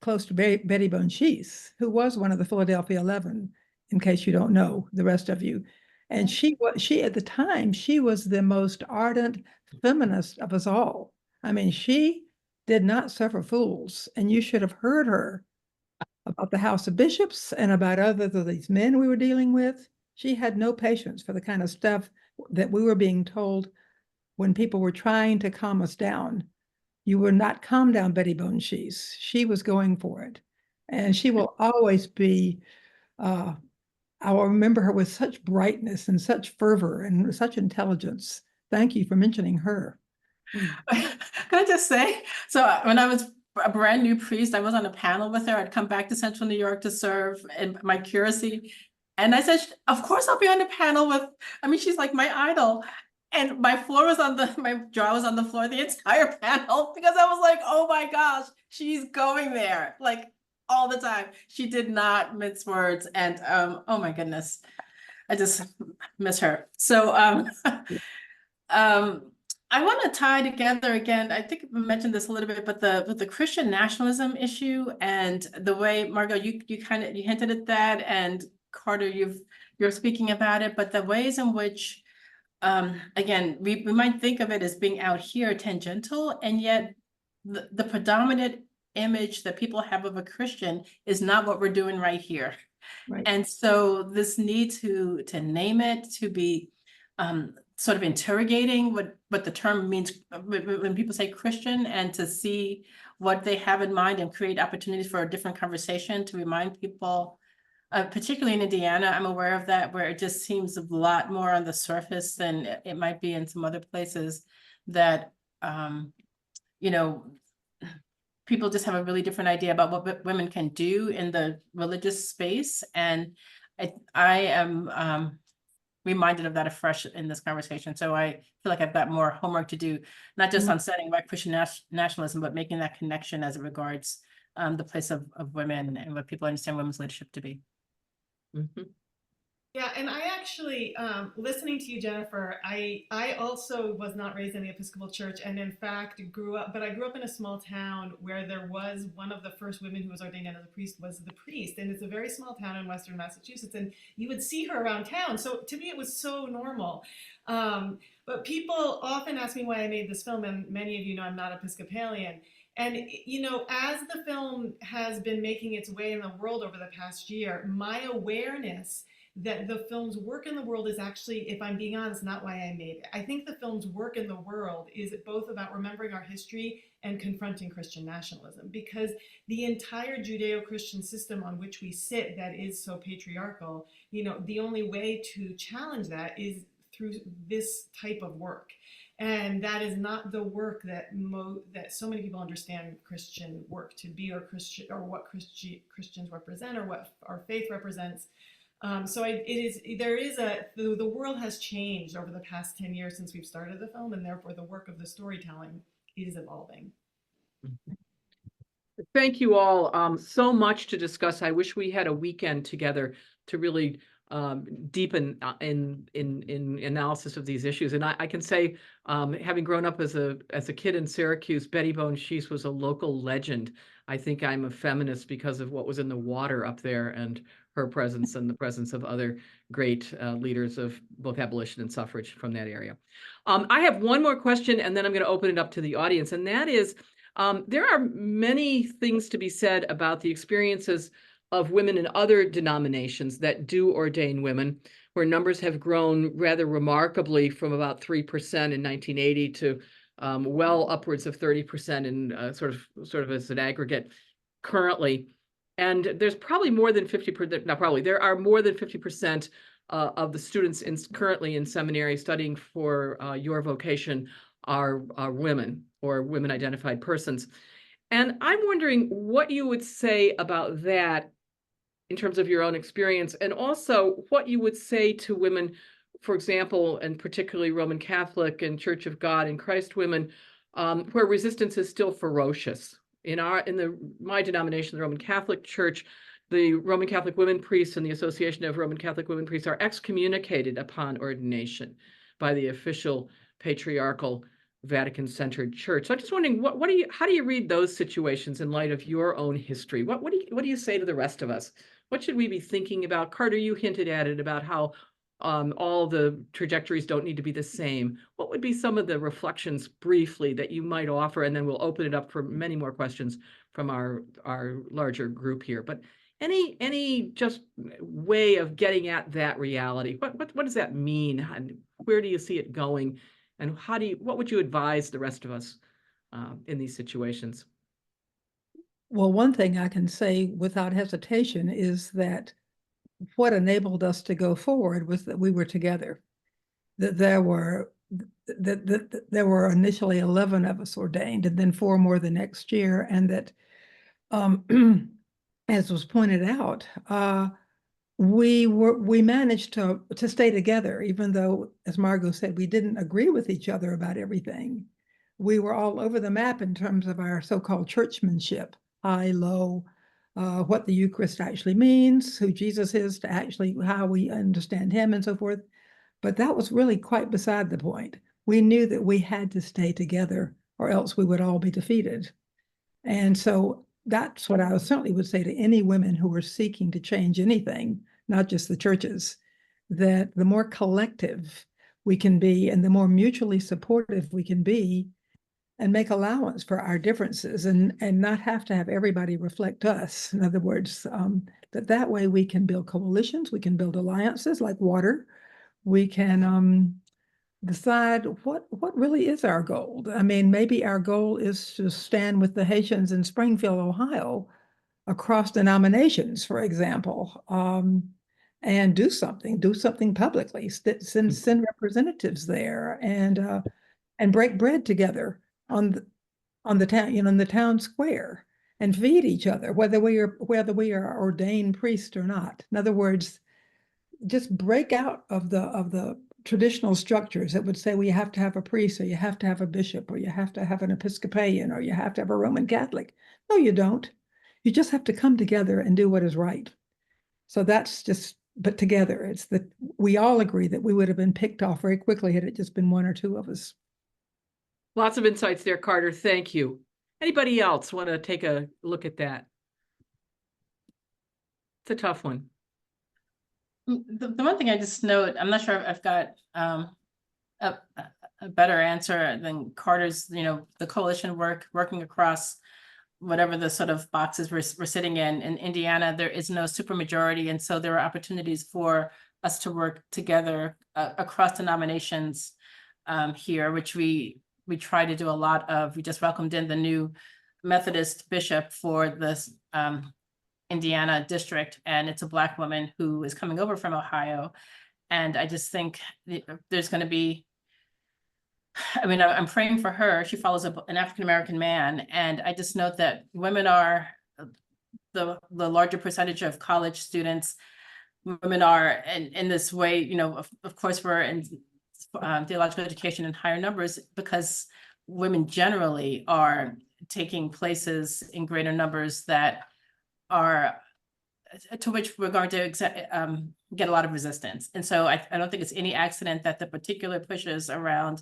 close to Betty Bonchis, who was one of the Philadelphia 11, in case you don't know, the rest of you. And she at the time, she was the most ardent feminist of us all. I mean, she did not suffer fools, and you should have heard her about the House of Bishops and about others of these men we were dealing with. She had no patience for the kind of stuff that we were being told when people were trying to calm us down. You were not calm down, Betty Bonchis. She was going for it. And she will always be, I will remember her with such brightness and such fervor and such intelligence. Thank you for mentioning her. Can I just say, so when I was a brand new priest, I was on a panel with her. I'd come back to Central New York to serve in my curacy. And I said, of course I'll be on the panel with, I mean, she's like my idol. And my jaw was on the floor the entire panel because I was like, oh my gosh, she's going there like all the time. She did not mince words. And oh my goodness, I just miss her. So I want to tie together again, I think we mentioned this a little bit, but the Christian nationalism issue and the way, Margo, you hinted at that, and Carter, you're speaking about it, but the ways in which, again, we might think of it as being out here tangential, and yet the predominant image that people have of a Christian is not what we're doing right here. Right. And so this need to name it, to be sort of interrogating what the term means when people say Christian, and to see what they have in mind and create opportunities for a different conversation, to remind people, particularly in Indiana, I'm aware of that, where it just seems a lot more on the surface than it might be in some other places, that, you know, people just have a really different idea about what women can do in the religious space. And I am reminded of that afresh in this conversation. So I feel like I've got more homework to do, not just on setting about Christian nationalism, but making that connection as it regards the place of women and what people understand women's leadership to be. Mhm. Yeah, and I actually, listening to you, Jennifer, I also was not raised in the Episcopal Church, and in fact grew up, but I grew up in a small town where there was one of the first women who was ordained as a priest was the priest, and it's a very small town in Western Massachusetts, and you would see her around town. So to me, it was so normal. But people often ask me why I made this film, and many of you know I'm not Episcopalian. And you know, as the film has been making its way in the world over the past year, my awareness that the film's work in the world is actually, if I'm being honest, not why I made it. I think the film's work in the world is both about remembering our history and confronting Christian nationalism, because the entire Judeo-Christian system on which we sit that is so patriarchal, you know, the only way to challenge that is through this type of work. And that is not the work that that so many people understand Christian work to be, or Christian, or what Christians represent, or what our faith represents. The world has changed over the past 10 years since we've started the film, and therefore the work of the storytelling is evolving. Thank you all so much to discuss. I wish we had a weekend together to really deepen in analysis of these issues. And I can say, having grown up as a kid in Syracuse, Betty Bone Sheese was a local legend. I think I'm a feminist because of what was in the water up there and her presence and the presence of other great leaders of both abolition and suffrage from that area. I have one more question, and then I'm going to open it up to the audience, and that is, there are many things to be said about the experiences of women in other denominations that do ordain women, where numbers have grown rather remarkably from about 3% in 1980 to well upwards of 30% in sort of as an aggregate currently. And there's probably more than 50%, not probably, there are more than 50% of the students currently in seminary studying for your vocation are women or women identified persons. And I'm wondering what you would say about that in terms of your own experience, and also what you would say to women, for example, and particularly Roman Catholic and Church of God in Christ women, where resistance is still ferocious. In my denomination, the Roman Catholic Church, the Roman Catholic women priests and the Association of Roman Catholic Women Priests are excommunicated upon ordination by the official patriarchal Vatican-centered church. So I'm just wondering, how do you read those situations in light of your own history? What do you say to the rest of us? What should we be thinking about? Carter, you hinted at it about how all the trajectories don't need to be the same. What would be some of the reflections briefly that you might offer? And then we'll open it up for many more questions from our larger group here. But any just way of getting at that reality? What does that mean? And where do you see it going? And what would you advise the rest of us in these situations? Well, one thing I can say without hesitation is that what enabled us to go forward was that we were together. That there were initially 11 of us ordained, and then 4 more the next year, and that, as was pointed out, we managed to stay together, even though, as Margo said, we didn't agree with each other about everything. We were all over the map in terms of our so-called churchmanship, high, low, what the Eucharist actually means, who Jesus is, to actually how we understand him, and so forth. But that was really quite beside the point. We knew that we had to stay together, or else we would all be defeated. And so that's what I certainly would say to any women who are seeking to change anything, not just the churches, that the more collective we can be and the more mutually supportive we can be, and make allowance for our differences, and not have to have everybody reflect us. In other words, that way we can build coalitions, we can build alliances like water, we can decide what really is our goal. I mean, maybe our goal is to stand with the Haitians in Springfield, Ohio, across denominations, for example, and do something publicly, send representatives there, and break bread together on the town, in the town square, and feed each other, whether we are ordained priests or not. In other words, just break out of the traditional structures that would say, well, you have to have a priest, or you have to have a bishop, or you have to have an Episcopalian, or you have to have a Roman Catholic. No, you don't. You just have to come together and do what is right. So that's just but together. It's that we all agree that we would have been picked off very quickly had it just been one or two of us. Lots of insights there, Carter. Thank you. Anybody else want to take a look at that? It's a tough one. The one thing I just note, I'm not sure if I've got a better answer than Carter's, the coalition working across whatever the sort of boxes we're sitting in. In Indiana, there is no supermajority, and so there are opportunities for us to work together across denominations here, which we try to do a lot of. We just welcomed in the new Methodist bishop for this Indiana district, and it's a Black woman who is coming over from Ohio. And I just think there's going to be, I'm praying for her. She follows an African-American man. And I just note that women are the larger percentage of college students. Women are in this way, of course, we're in theological education in higher numbers because women generally are taking places in greater numbers that are to which we're going to get a lot of resistance. And so I don't think it's any accident that the particular pushes around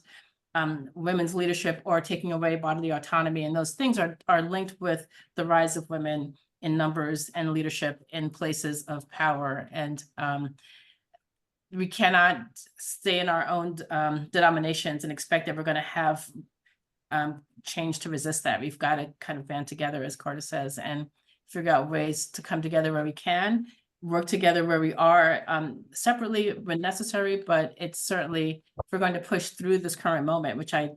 women's leadership or taking away bodily autonomy and those things are linked with the rise of women in numbers and leadership in places of power. And we cannot stay in our own denominations and expect that we're going to have change to resist that. We've got to kind of band together, as Carter says, and figure out ways to come together where we can, work together where we are separately when necessary, but it's certainly, if we're going to push through this current moment, which I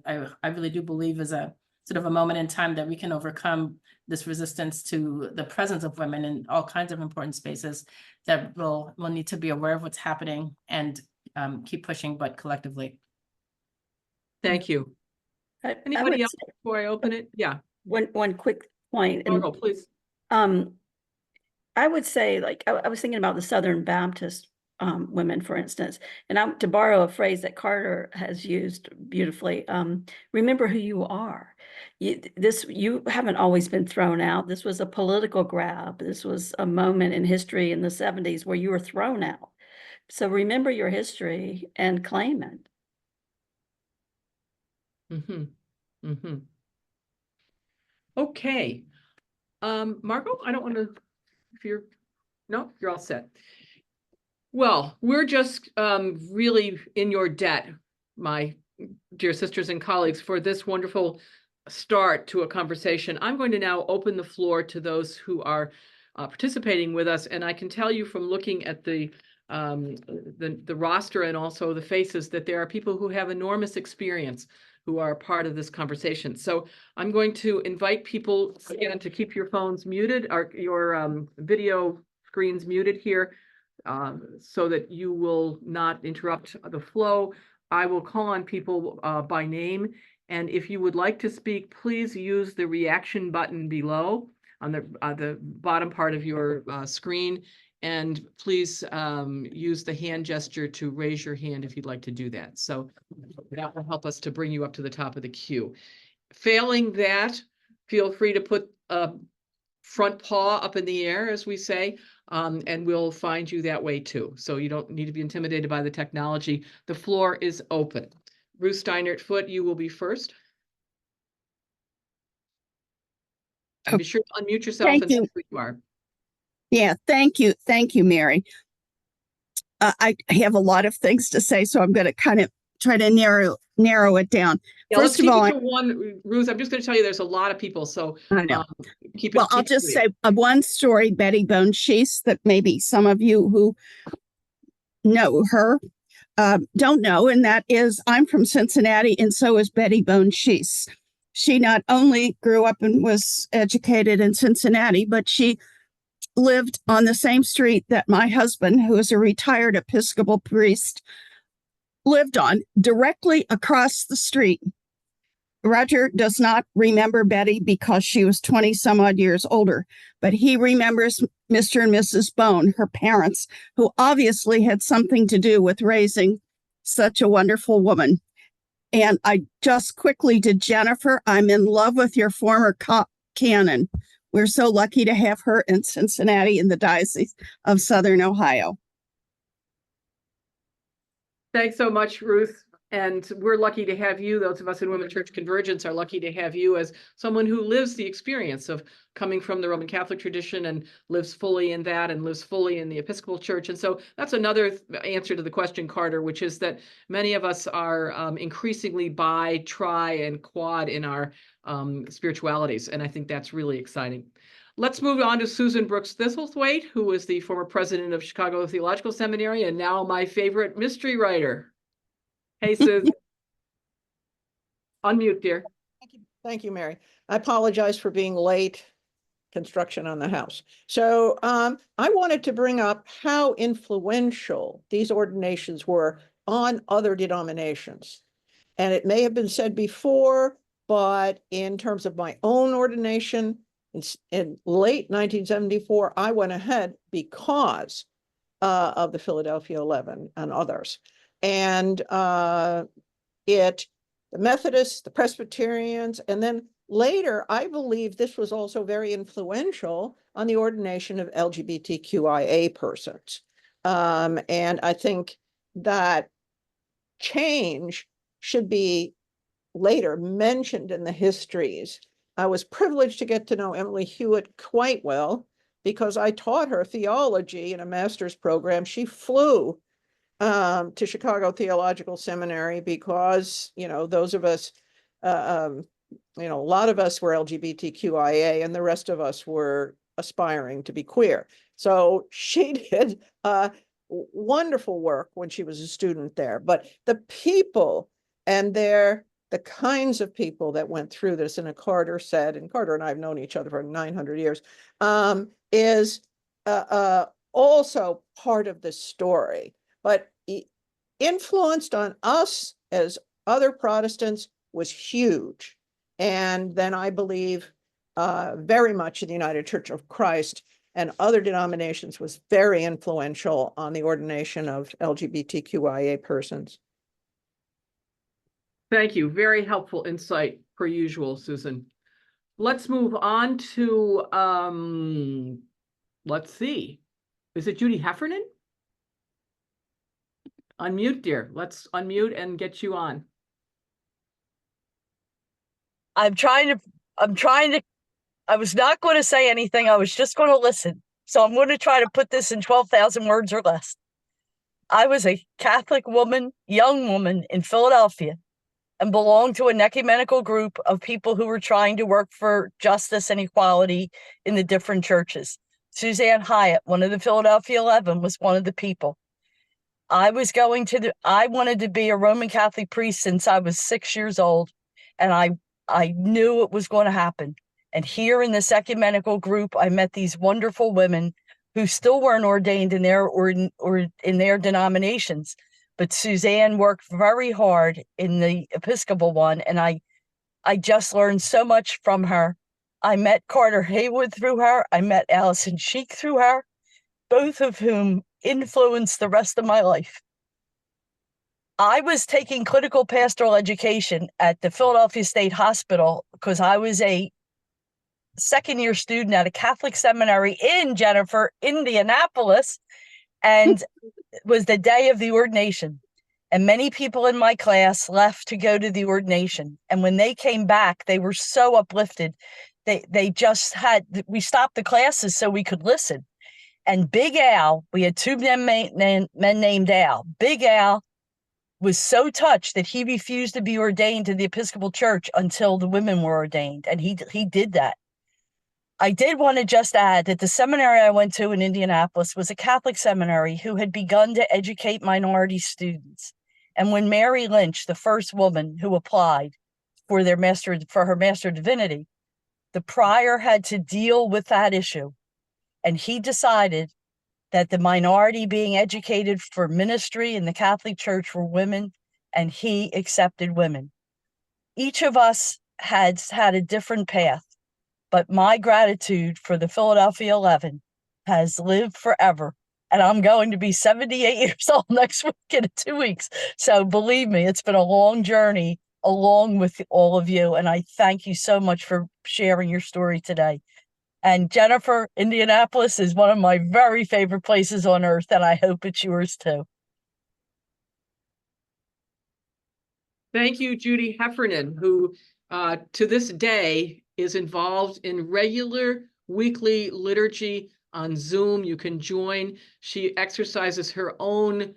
really do believe is a sort of a moment in time that we can overcome this resistance to the presence of women in all kinds of important spaces, that we'll need to be aware of what's happening and keep pushing, but collectively. Thank you. Anybody else before I open it? Yeah. One quick point. Margo, please. I would say, like, I was thinking about the Southern Baptist women, for instance, and to borrow a phrase that Carter has used beautifully, remember who you are. You haven't always been thrown out. This was a political grab. This was a moment in history in the 70s where you were thrown out. So remember your history and claim it. Okay. Margo, I don't want to, you're all set. Well, we're just really in your debt, my dear sisters and colleagues, for this wonderful start to a conversation. I'm going to now open the floor to those who are participating with us. And I can tell you from looking at the roster and also the faces that there are people who have enormous experience who are part of this conversation. So I'm going to invite people again to keep your phones muted or your video screens muted here so that you will not interrupt the flow. I will call on people by name. And if you would like to speak, please use the reaction button below on the bottom part of your screen. And please use the hand gesture to raise your hand if you'd like to do that. So that will help us to bring you up to the top of the queue. Failing that, feel free to put a front paw up in the air, as we say, and we'll find you that way too. So you don't need to be intimidated by the technology. The floor is open. Ruth Steinert-Foote, you will be first. And be sure to unmute yourself and say who you are. Yeah, thank you. Thank you, Mary. I have a lot of things to say, so I'm going to kind of try to narrow it down. Yeah, First of all, one, Ruth, I'm just going to tell you there's a lot of people, so I know. Keep it. Well, I'll just say one story, Betty Bone-Sheese, that maybe some of you who know her don't know, and that is I'm from Cincinnati, and so is Betty Bone-Sheese. She not only grew up and was educated in Cincinnati, but she lived on the same street that my husband, who is a retired Episcopal priest, lived on, directly across the street. Roger does not remember Betty because she was 20 some odd years older, but he remembers Mr. and Mrs. Bone, her parents, who obviously had something to do with raising such a wonderful woman. And I just quickly to Jennifer, I'm in love with your former canon. We're so lucky to have her in Cincinnati in the Diocese of Southern Ohio. Thanks so much, Ruth. And we're lucky to have you. Those of us in Women Church Convergence are lucky to have you as someone who lives the experience of coming from the Roman Catholic tradition and lives fully in that and lives fully in the Episcopal Church. And so that's another answer to the question, Carter, which is that many of us are increasingly bi, tri, and quad in our spiritualities. And I think that's really exciting. Let's move on to Susan Brooks Thistlethwaite, who is the former president of Chicago Theological Seminary and now my favorite mystery writer. Hey, Susan. Unmute, dear. Thank you, Mary. I apologize for being late. Construction on the house. So I wanted to bring up how influential these ordinations were on other denominations. And it may have been said before, but in terms of my own ordination, in late 1974, I went ahead because of the Philadelphia 11 and others. And the Methodists, the Presbyterians, and then later, I believe this was also very influential on the ordination of LGBTQIA persons. And I think that change should be later mentioned in the histories. I was privileged to get to know Emily Hewitt quite well because I taught her theology in a master's program. She flew to Chicago Theological Seminary because, those of us, a lot of us were LGBTQIA and the rest of us were aspiring to be queer. So she did wonderful work when she was a student there. But the people and the kinds of people that went through this, and Carter said, and Carter and I have known each other for 900 years, is also part of the story. But influenced on us as other Protestants was huge. And then I believe very much in the United Church of Christ and other denominations was very influential on the ordination of LGBTQIA persons. Thank you. Very helpful insight per usual, Susan. Let's move on to, let's see. Is it Judy Heffernan? Unmute, dear. Let's unmute and get you on. I was not going to say anything. I was just going to listen. So I'm going to try to put this in 12,000 words or less. I was a Catholic woman, young woman in Philadelphia, and belonged to an ecumenical group of people who were trying to work for justice and equality in the different churches. Suzanne Hyatt, one of the Philadelphia 11, was one of the people. I wanted to be a Roman Catholic priest since I was 6 years old, and I knew it was going to happen. And here in this ecumenical group, I met these wonderful women who still weren't ordained in their or in their denominations. But Suzanne worked very hard in the Episcopal one, and I just learned so much from her. I met Carter Heyward through her. I met Allison Sheik through her, both of whom influenced the rest of my life. I was taking clinical pastoral education at the Philadelphia State Hospital because I was a second-year student at a Catholic seminary in Indianapolis, and it was the day of the ordination. And many people in my class left to go to the ordination. And when they came back, they were so uplifted. We stopped the classes so we could listen. And Big Al, we had two men named Al. Big Al was so touched that he refused to be ordained to the Episcopal Church until the women were ordained. And he did that. I did want to just add that the seminary I went to in Indianapolis was a Catholic seminary who had begun to educate minority students. And when Mary Lynch, the first woman who applied for her Master of Divinity, the prior had to deal with that issue. And he decided that the minority being educated for ministry in the Catholic Church were women, and he accepted women. Each of us had a different path, but my gratitude for the Philadelphia 11 has lived forever. And I'm going to be 78 years old next week in 2 weeks. So believe me, it's been a long journey along with all of you. And I thank you so much for sharing your story today. And Jennifer, Indianapolis is one of my very favorite places on earth, and I hope it's yours too. Thank you, Judy Heffernan, who to this day is involved in regular weekly liturgy on Zoom. You can join. She exercises her own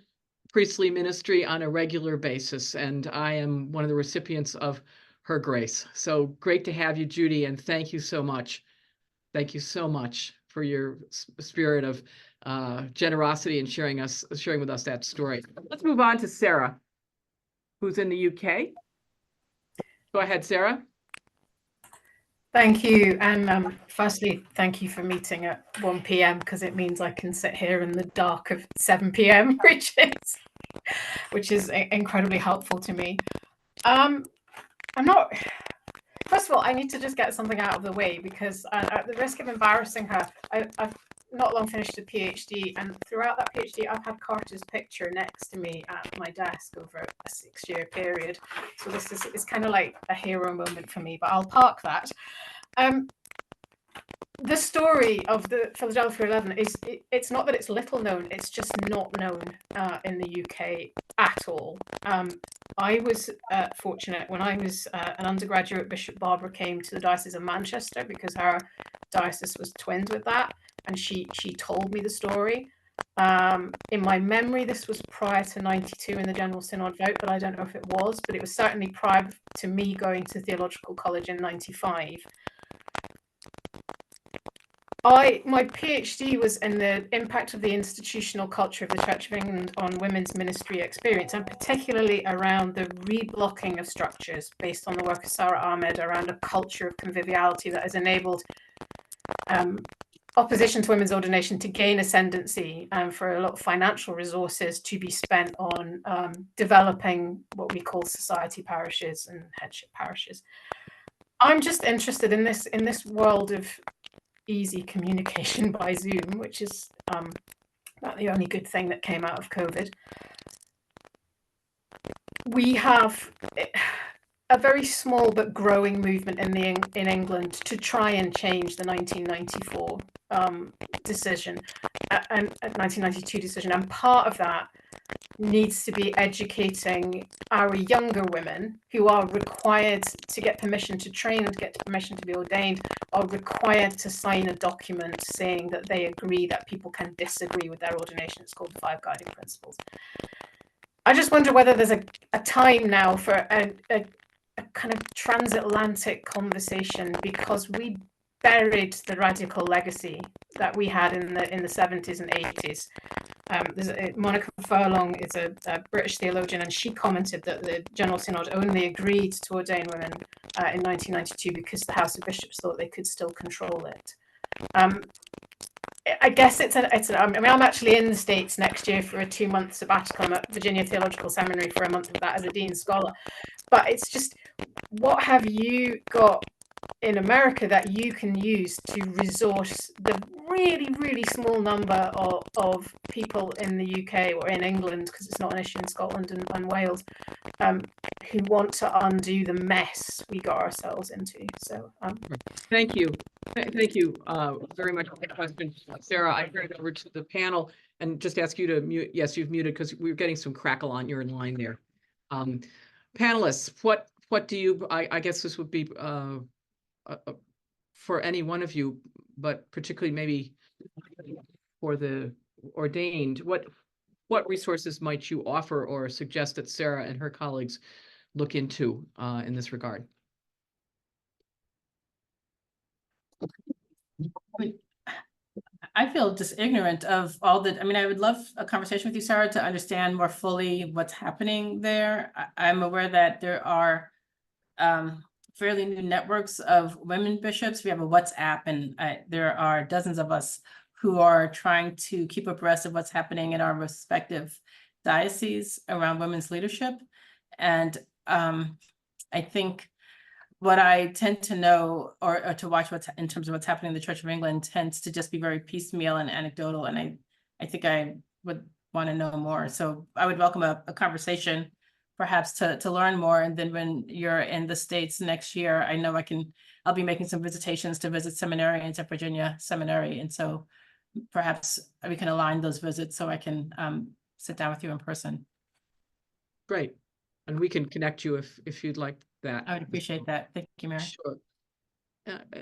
priestly ministry on a regular basis, and I am one of the recipients of her grace. So great to have you, Judy, and thank you so much. Thank you so much for your spirit of generosity and sharing with us that story. Let's move on to Sarah, who's in the UK. Go ahead, Sarah. Thank you. And firstly, thank you for meeting at 1 p.m. because it means I can sit here in the dark of 7 p.m., which is incredibly helpful to me. First of all, I need to just get something out of the way because at the risk of embarrassing her, I've not long finished a PhD, and throughout that PhD, I've had Carter's picture next to me at my desk over a 6-year period. So this is kind of like a hero moment for me, but I'll park that. The story of the Philadelphia 11 it's not that it's little known, it's just not known in the UK at all. I was fortunate when I was an undergraduate. Bishop Barbara came to the Diocese of Manchester because her diocese was twinned with that, and she told me the story. In my memory, this was prior to 92 in the General Synod vote, but I don't know if it was, but it was certainly prior to me going to theological college in 95. My PhD was in the impact of the institutional culture of the Church of England on women's ministry experience, and particularly around the reblocking of structures based on the work of Sarah Ahmed around a culture of conviviality that has enabled opposition to women's ordination to gain ascendancy and for a lot of financial resources to be spent on developing what we call society parishes and headship parishes. I'm just interested in this world of easy communication by Zoom, which is about the only good thing that came out of COVID. We have a very small but growing movement in England to try and change the 1994 decision and 1992 decision, and part of that needs to be educating our younger women who are required to get permission to train and get permission to be ordained, are required to sign a document saying that they agree that people can disagree with their ordination. It's called the 5 Guiding Principles. I just wonder whether there's a time now for a kind of transatlantic conversation, because we buried the radical legacy that we had in the 70s and 80s. Monica Furlong is a British theologian, and she commented that the General Synod only agreed to ordain women in 1992 because the House of Bishops thought they could still control it. I guess I'm actually in the States next year for a 2-month sabbatical. I'm at Virginia Theological Seminary for a month of that as a Dean Scholar. But it's just, what have you got in America that you can use to resource the really, really small number of people in the UK or in England, because it's not an issue in Scotland and Wales, who want to undo the mess we got ourselves into. So thank you. Thank you very much for the question, Sarah. I turn it over to the panel and just ask you to mute. Yes, you've muted because we're getting some crackle on your line there. Panelists, what do you, I guess this would be for any one of you, but particularly maybe for the ordained, what resources might you offer or suggest that Sarah and her colleagues look into in this regard? I feel just ignorant of all the, I would love a conversation with you, Sarah, to understand more fully what's happening there. I'm aware that there are fairly new networks of women bishops. We have a WhatsApp, and there are dozens of us who are trying to keep abreast of what's happening in our respective dioceses around women's leadership. And I think what I tend to know or to watch in terms of what's happening in the Church of England tends to just be very piecemeal and anecdotal. And I think I would want to know more. So I would welcome a conversation perhaps to learn more. And then when you're in the States next year, I know I'll be making some visitations to visit seminarians at Virginia Seminary. And so perhaps we can align those visits so I can sit down with you in person. Great. And we can connect you if you'd like that. I would appreciate that. Thank you, Mary. Sure.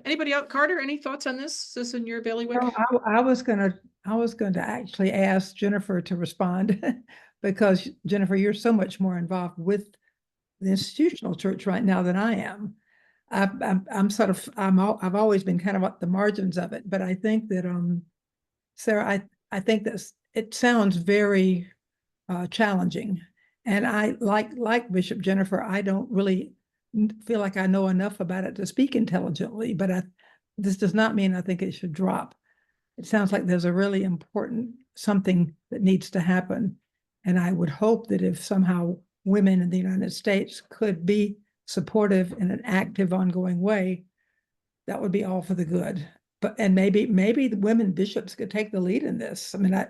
Anybody else? Carter, any thoughts on this? Is this in your bailiwick? No, I was going to actually ask Jennifer to respond because Jennifer, you're so much more involved with the institutional church right now than I am. I've always been kind of at the margins of it, but I think that Sarah, I think that it sounds very challenging, and I like Bishop Jennifer. I don't really feel like I know enough about it to speak intelligently, but this does not mean I think it should drop. It sounds like there's a really important something that needs to happen, and I would hope that if somehow women in the United States could be supportive in an active, ongoing way, that would be all for the good. But and maybe the women bishops could take the lead in this. I mean, I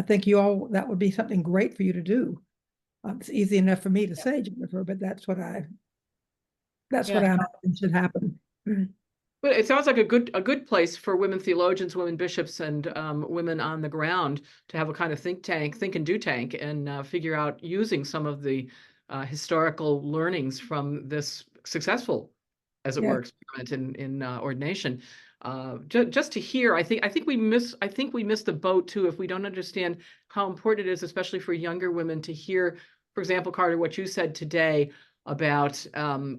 think that would be something great for you to do. It's easy enough for me to say, Jennifer, but that's what I imagine should happen. But it sounds like a good place for women theologians, women bishops, and women on the ground to have a kind of think and do tank, and figure out using some of the historical learnings from this successful, as it were, experiment in ordination. Just to hear, I think we miss the boat too if we don't understand how important it is, especially for younger women, to hear, for example, Carter, what you said today about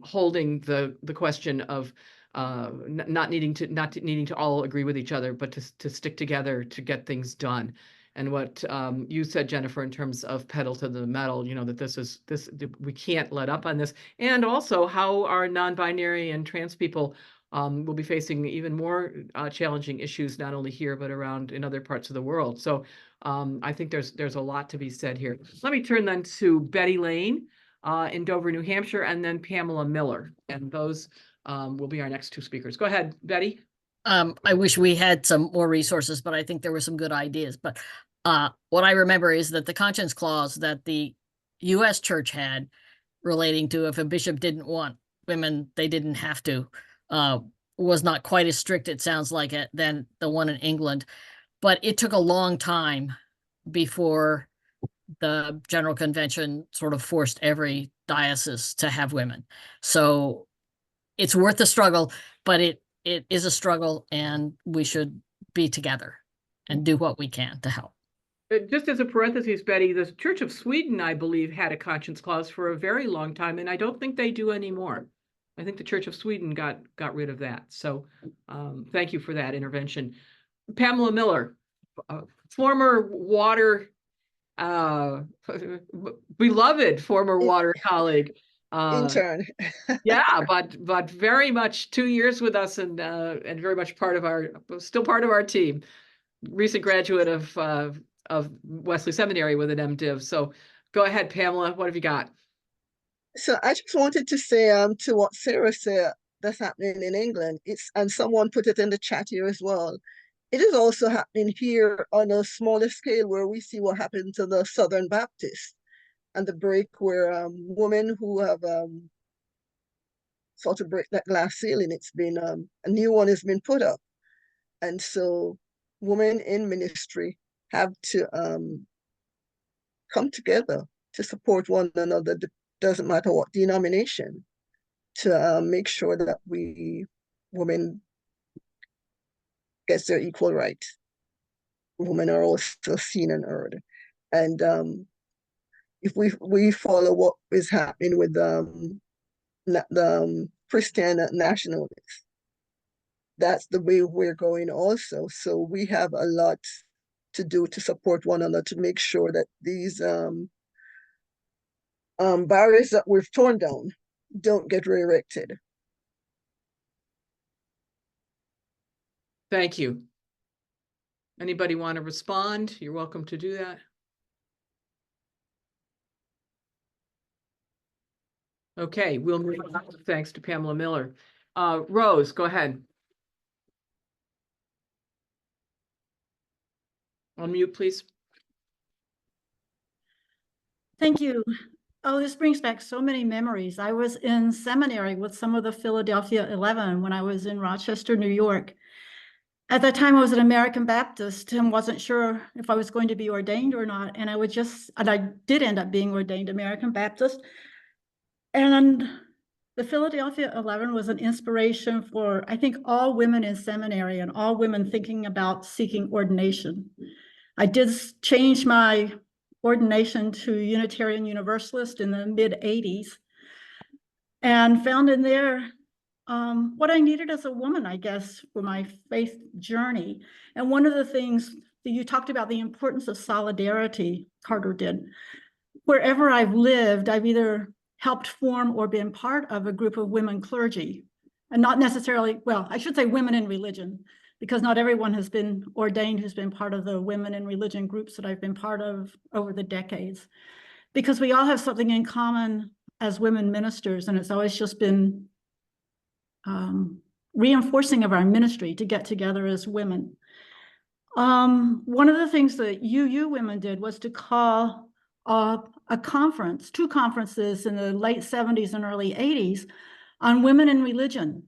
holding the question of not needing to all agree with each other, but to stick together to get things done. And what you said, Jennifer, in terms of pedal to the metal, that we can't let up on this. And also how our non-binary and trans people will be facing even more challenging issues, not only here, but around in other parts of the world. So I think there's a lot to be said here. Let me turn then to Betty Lane in Dover, New Hampshire, and then Pamela Miller. And those will be our next two speakers. Go ahead, Betty. I wish we had some more resources, but I think there were some good ideas. But what I remember is that the conscience clause that the U.S. church had relating to if a bishop didn't want women, they didn't have to, was not quite as strict, it sounds like it, than the one in England. But it took a long time before the General Convention sort of forced every diocese to have women. So it's worth the struggle, but it is a struggle, and we should be together and do what we can to help. Just as a parenthesis, Betty, the Church of Sweden, I believe, had a conscience clause for a very long time, and I don't think they do anymore. I think the Church of Sweden got rid of that. So thank you for that intervention. Pamela Miller, former water, beloved former water colleague. Intern. Yeah, but very much 2 years with us, and very much still part of our team. Recent graduate of Wesley Seminary with an MDiv. So go ahead, Pamela. What have you got? So I just wanted to say to what Sarah said that's happening in England. And someone put it in the chat here as well. It is also happening here on a smaller scale, where we see what happened to the Southern Baptists and the break where women who have sort of break that glass ceiling. It's been a new one has been put up, and so women in ministry have to come together to support one another. Doesn't matter what denomination, to make sure that women gets their equal rights. Women are also seen and heard, and if we follow what is happening with the Christian nationalists, that's the way we're going also. So we have a lot to do to support one another, to make sure that these barriers that we've torn down don't get re-erected. Thank you. Anybody want to respond? You're welcome to do that. Okay, we'll move on. Thanks to Pamela Miller. Rose, go ahead. Unmute, please. Thank you. Oh, this brings back so many memories. I was in seminary with some of the Philadelphia 11 when I was in Rochester, New York. at that time I was an American Baptist and wasn't sure if I was going to be ordained or not. And I did end up being ordained American Baptist. And the Philadelphia 11 was an inspiration for, I think, all women in seminary and all women thinking about seeking ordination. I did change my ordination to Unitarian Universalist in the mid-'80s and found in there what I needed as a woman, I guess, for my faith journey. And one of the things that you talked about, the importance of solidarity, Carter did. Wherever I've lived, I've either helped form or been part of a group of women clergy, and not necessarily, well, I should say women in religion, because not everyone has been ordained who's been part of the women in religion groups that I've been part of over the decades, because we all have something in common as women ministers, and it's always just been reinforcing of our ministry to get together as women. One of the things that UU women did was to call a conference, 2 conferences in the late 70s and early 80s on women in religion,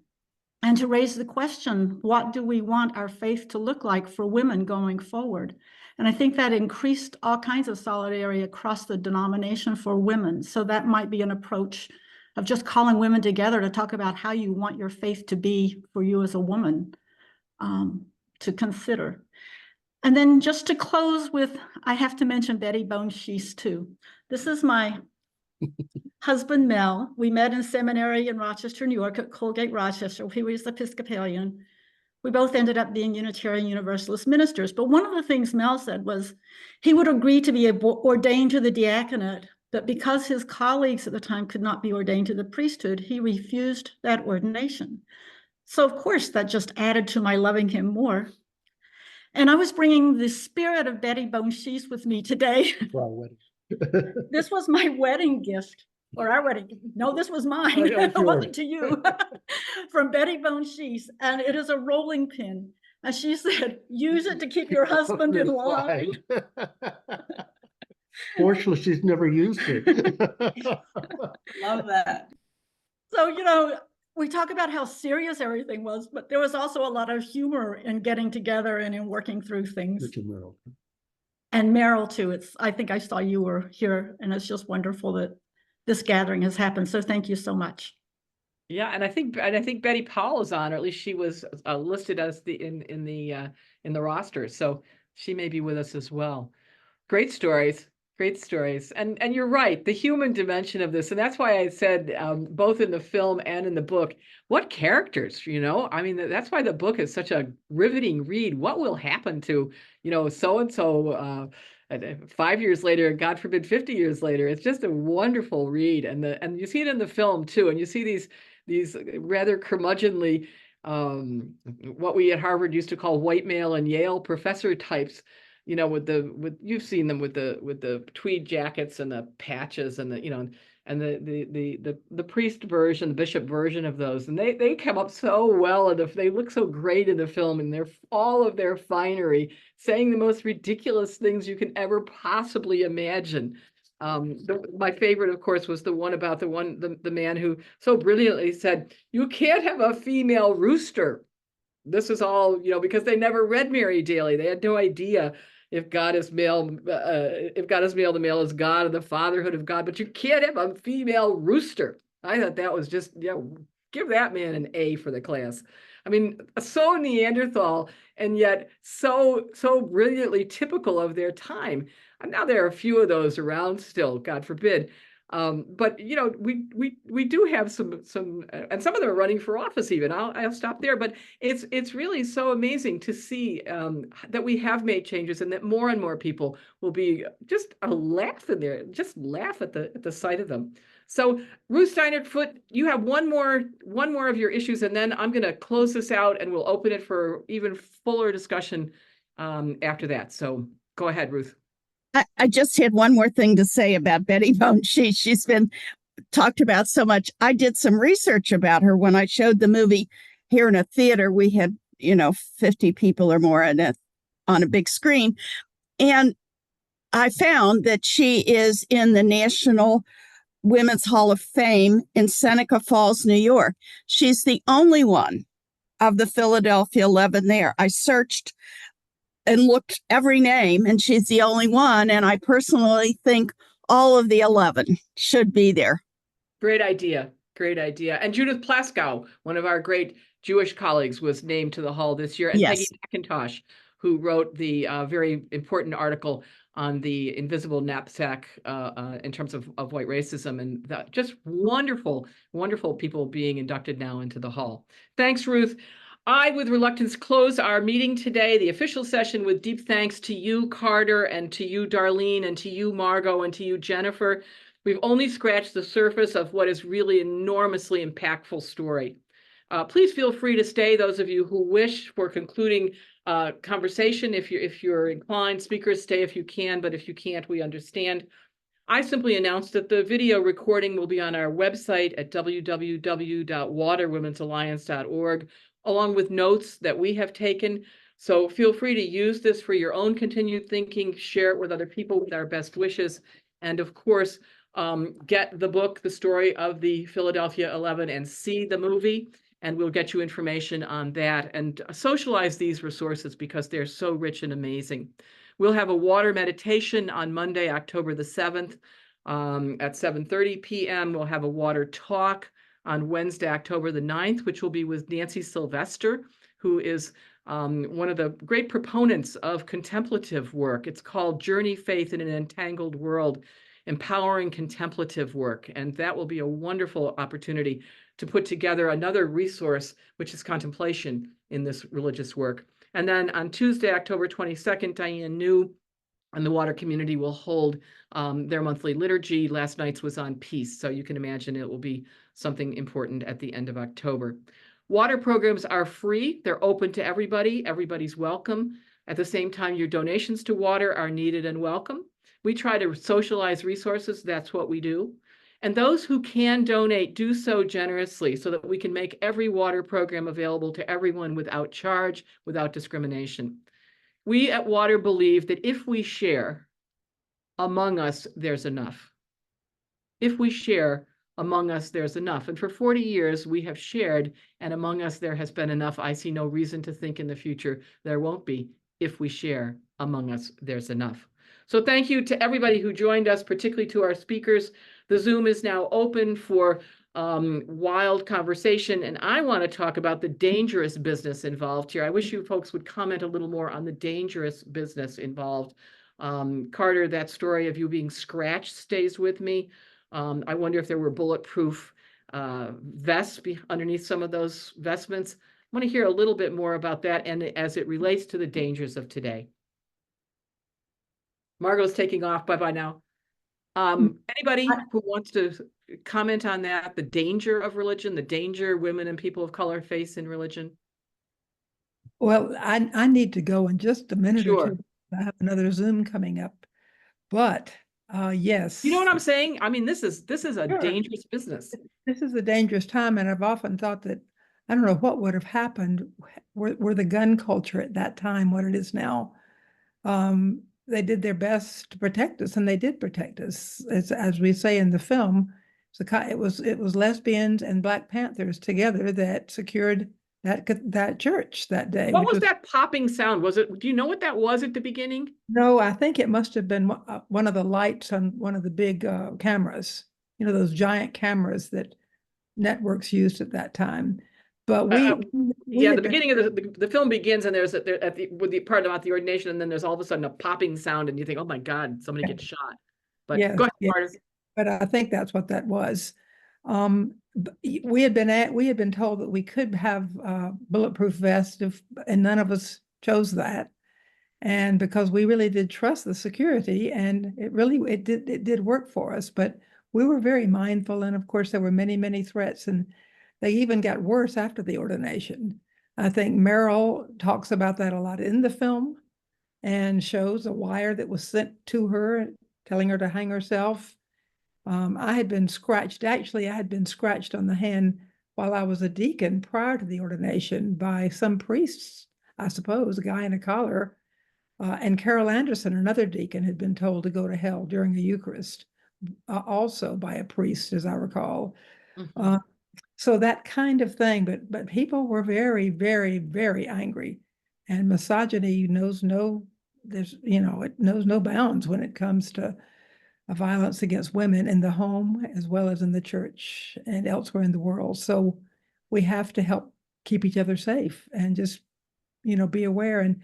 and to raise the question, what do we want our faith to look like for women going forward? And I think that increased all kinds of solidarity across the denomination for women. So that might be an approach of just calling women together to talk about how you want your faith to be for you as a woman, to consider. And then just to close with, I have to mention Betty Bone-Sheese too. This is my husband, Mel. We met in seminary in Rochester, New York at Colgate, Rochester. He was Episcopalian. We both ended up being Unitarian Universalist ministers. But one of the things Mel said was he would agree to be ordained to the diaconate, but because his colleagues at the time could not be ordained to the priesthood, he refused that ordination. So of course, that just added to my loving him more. And I was bringing the spirit of Betty Bone-Sheese with me today. This was my wedding gift, or our wedding. No, this was mine. It wasn't to you. From Betty Bone-Sheese, and it is a rolling pin. And she said, use it to keep your husband in line. Fortunately, she's never used it. Love that. So, you know, we talk about how serious everything was, but there was also a lot of humor in getting together and in working through things. And Meryl too. I think I saw you were here, and it's just wonderful that this gathering has happened. So thank you so much. Yeah, and I think Betty Powell is on, or at least she was listed as in the roster. So she may be with us as well. Great stories. Great stories. And you're right, the human dimension of this. And that's why I said, both in the film and in the book, what characters, you know? I mean, that's why the book is such a riveting read. What will happen to, you know, so-and-so 5 years later, God forbid, 50 years later? It's just a wonderful read. And you see it in the film too. And you see these rather curmudgeonly, what we at Harvard used to call white male and Yale professor types, you know, with you've seen them with the tweed jackets and the patches and the, you know, and the priest version, the bishop version of those, and they come up so well, and they look so great in the film, and they're all of their finery, saying the most ridiculous things you can ever possibly imagine. My favorite, of course, was the one about the man who so brilliantly said, "You can't have a female rooster." This is all, you know, because they never read Mary Daly. They had no idea if God is male, the male is God, and the fatherhood of God. But you can't have a female rooster. I thought that was just, yeah, give that man an A for the class. I mean, so Neanderthal, and yet so brilliantly typical of their time. And now there are a few of those around still, God forbid. But you know, we do have some, and some of them are running for office even. I'll stop there. But it's really so amazing to see that we have made changes, and that more and more people will be just laugh at the sight of them. So Ruth Steinert-Foote, you have one more of your issues, and then I'm going to close this out, and we'll open it for even fuller discussion after that. So go ahead, Ruth. I just had one more thing to say about Betty Bone-Sheese. She's been talked about so much. I did some research about her when I showed the movie here in a theater. We had, 50 people or more on a big screen. And I found that she is in the National Women's Hall of Fame in Seneca Falls, New York. She's the only one of the Philadelphia 11 there. I searched and looked every name, and she's the only one. And I personally think all of the 11 should be there. Great idea. Great idea. And Judith Plaskow, one of our great Jewish colleagues, was named to the hall this year. And Peggy Yes. McIntosh, who wrote the very important article on the invisible knapsack in terms of white racism, and that just wonderful, wonderful people being inducted now into the hall. Thanks, Ruth. I, with reluctance, close our meeting today, the official session, with deep thanks to you, Carter, and to you, Darlene, and to you, Margo, and to you, Jennifer. We've only scratched the surface of what is really an enormously impactful story. Please feel free to stay, those of you who wish, for concluding conversation. If you're inclined, speakers, stay if you can, but if you can't, we understand. I simply announced that the video recording will be on our website at www.waterwomensalliance.org, along with notes that we have taken. So feel free to use this for your own continued thinking, share it with other people with our best wishes. And of course, get the book, The Story of the Philadelphia 11, and see the movie. And we'll get you information on that, and socialize these resources because they're so rich and amazing. We'll have a water meditation on Monday, October the 7th at 7:30 p.m. We'll have a water talk on Wednesday, October the 9th, which will be with Nancy Sylvester, who is one of the great proponents of contemplative work. It's called Journey Faith in an Entangled World, Empowering Contemplative Work. And that will be a wonderful opportunity to put together another resource, which is contemplation in this religious work. And then on Tuesday, October 22nd, Diane New and the water community will hold their monthly liturgy. Last night's was on peace, so you can imagine it will be something important at the end of October. Water programs are free. They're open to everybody. Everybody's welcome. At the same time, your donations to water are needed and welcome. We try to socialize resources. That's what we do. And those who can donate, do so generously so that we can make every water program available to everyone without charge, without discrimination. We at Water believe that if we share, among us, there's enough. If we share, among us, there's enough. And for 40 years, we have shared, and among us, there has been enough. I see no reason to think in the future there won't be. If we share, among us, there's enough. So thank you to everybody who joined us, particularly to our speakers. The Zoom is now open for wild conversation, and I want to talk about the dangerous business involved here. I wish you folks would comment a little more on the dangerous business involved. Carter, that story of you being scratched stays with me. I wonder if there were bulletproof vests underneath some of those vestments. I want to hear a little bit more about that, and as it relates to the dangers of today. Margo's taking off. Bye-bye now. Anybody who wants to comment on that, the danger of religion, the danger women and people of color face in religion? Well, I need to go in just a minute or Sure. two. I have another Zoom coming up, but yes. You know what I'm saying? I mean, this is a Sure. dangerous business. This is a dangerous time, and I've often thought that I don't know what would have happened were the gun culture at that time what it is now. They did their best to protect us, and they did protect us. As we say in the film, it was lesbians and Black Panthers together that secured that church that day. What was that popping sound? Was it? Do you know what that was at the beginning? No, I think it must have been one of the lights on one of the big cameras. You know, those giant cameras that networks used at that time. But the beginning of the film begins, and there's with the part about the ordination, and then there's all of a sudden a popping sound, and you think, oh my God, somebody gets shot. But yes, go ahead, yes. Carter. But I think that's what that was. We had been told that we could have bulletproof vests, and none of us chose that. And because we really did trust the security, and it did work for us. But we were very mindful, and of course there were many, many threats, and they even got worse after the ordination. I think Meryl talks about that a lot in the film, and shows a wire that was sent to her telling her to hang herself. I had been scratched. Actually, I had been scratched on the hand while I was a deacon prior to the ordination by some priests, I suppose, a guy in a collar. And Carol Anderson, another deacon, had been told to go to hell during the Eucharist, also by a priest, as I recall. So that kind of thing, but people were very, very, very angry. And misogyny knows no, it knows no bounds when it comes to violence against women in the home as well as in the church and elsewhere in the world. So we have to help keep each other safe and just, be aware. And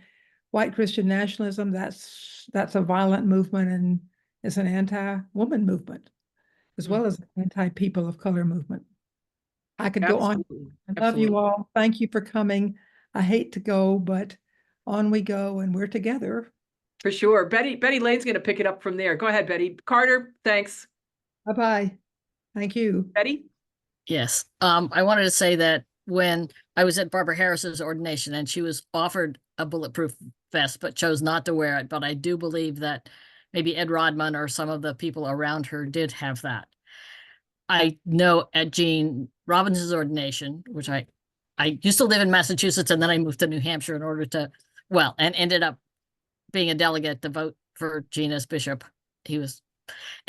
white Christian nationalism, that's a violent movement, and it's an anti-woman movement, as well as an anti-people of color movement. I could go on. Absolutely. I love you Absolutely. all. Thank you for coming. I hate to go, but on we go, and we're together. For sure. Betty Lane's going to pick it up from there. Go ahead, Betty. Carter, thanks. Bye-bye. Thank you. Betty? Yes. I wanted to say that when I was at Barbara Harris's ordination and she was offered a bulletproof vest, but chose not to wear it. But I do believe that maybe Ed Rodman or some of the people around her did have that. I know at Jean Robinson's ordination, which I used to live in Massachusetts, and then I moved to New Hampshire in order to, and ended up being a delegate to vote for Jean as bishop.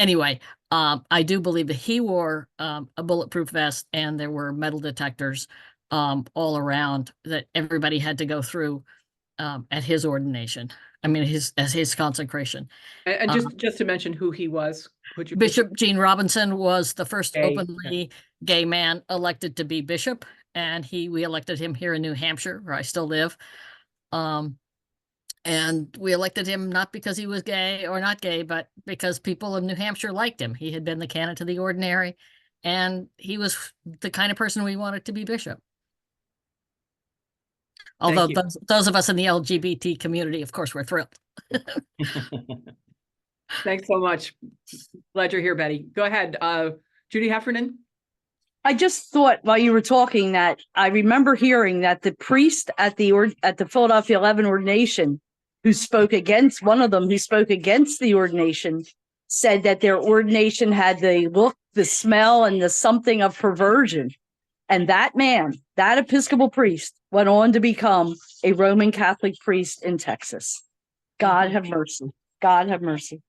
Anyway, I do believe that he wore a bulletproof vest, and there were metal detectors all around that everybody had to go through at his ordination. I mean, his consecration. And just to mention who he was. Bishop Jean Robinson was the first Gay. openly gay man elected to be bishop, and we elected him here in New Hampshire, where I still live. And we elected him not because he was gay or not gay, but because people in New Hampshire liked him. He had been the canon to the ordinary, and he was the kind of person we wanted to be bishop. Although those of us in the LGBT community, of course, were thrilled. Thanks so much. Glad you're here, Betty. Go ahead. Judy Heffernan. I just thought while you were talking that I remember hearing that the priest at the Philadelphia 11 ordination who spoke against the ordination said that their ordination had the look, the smell, and the something of perversion. And that man, that Episcopal priest, went on to become a Roman Catholic priest in Texas. God have mercy. God have mercy.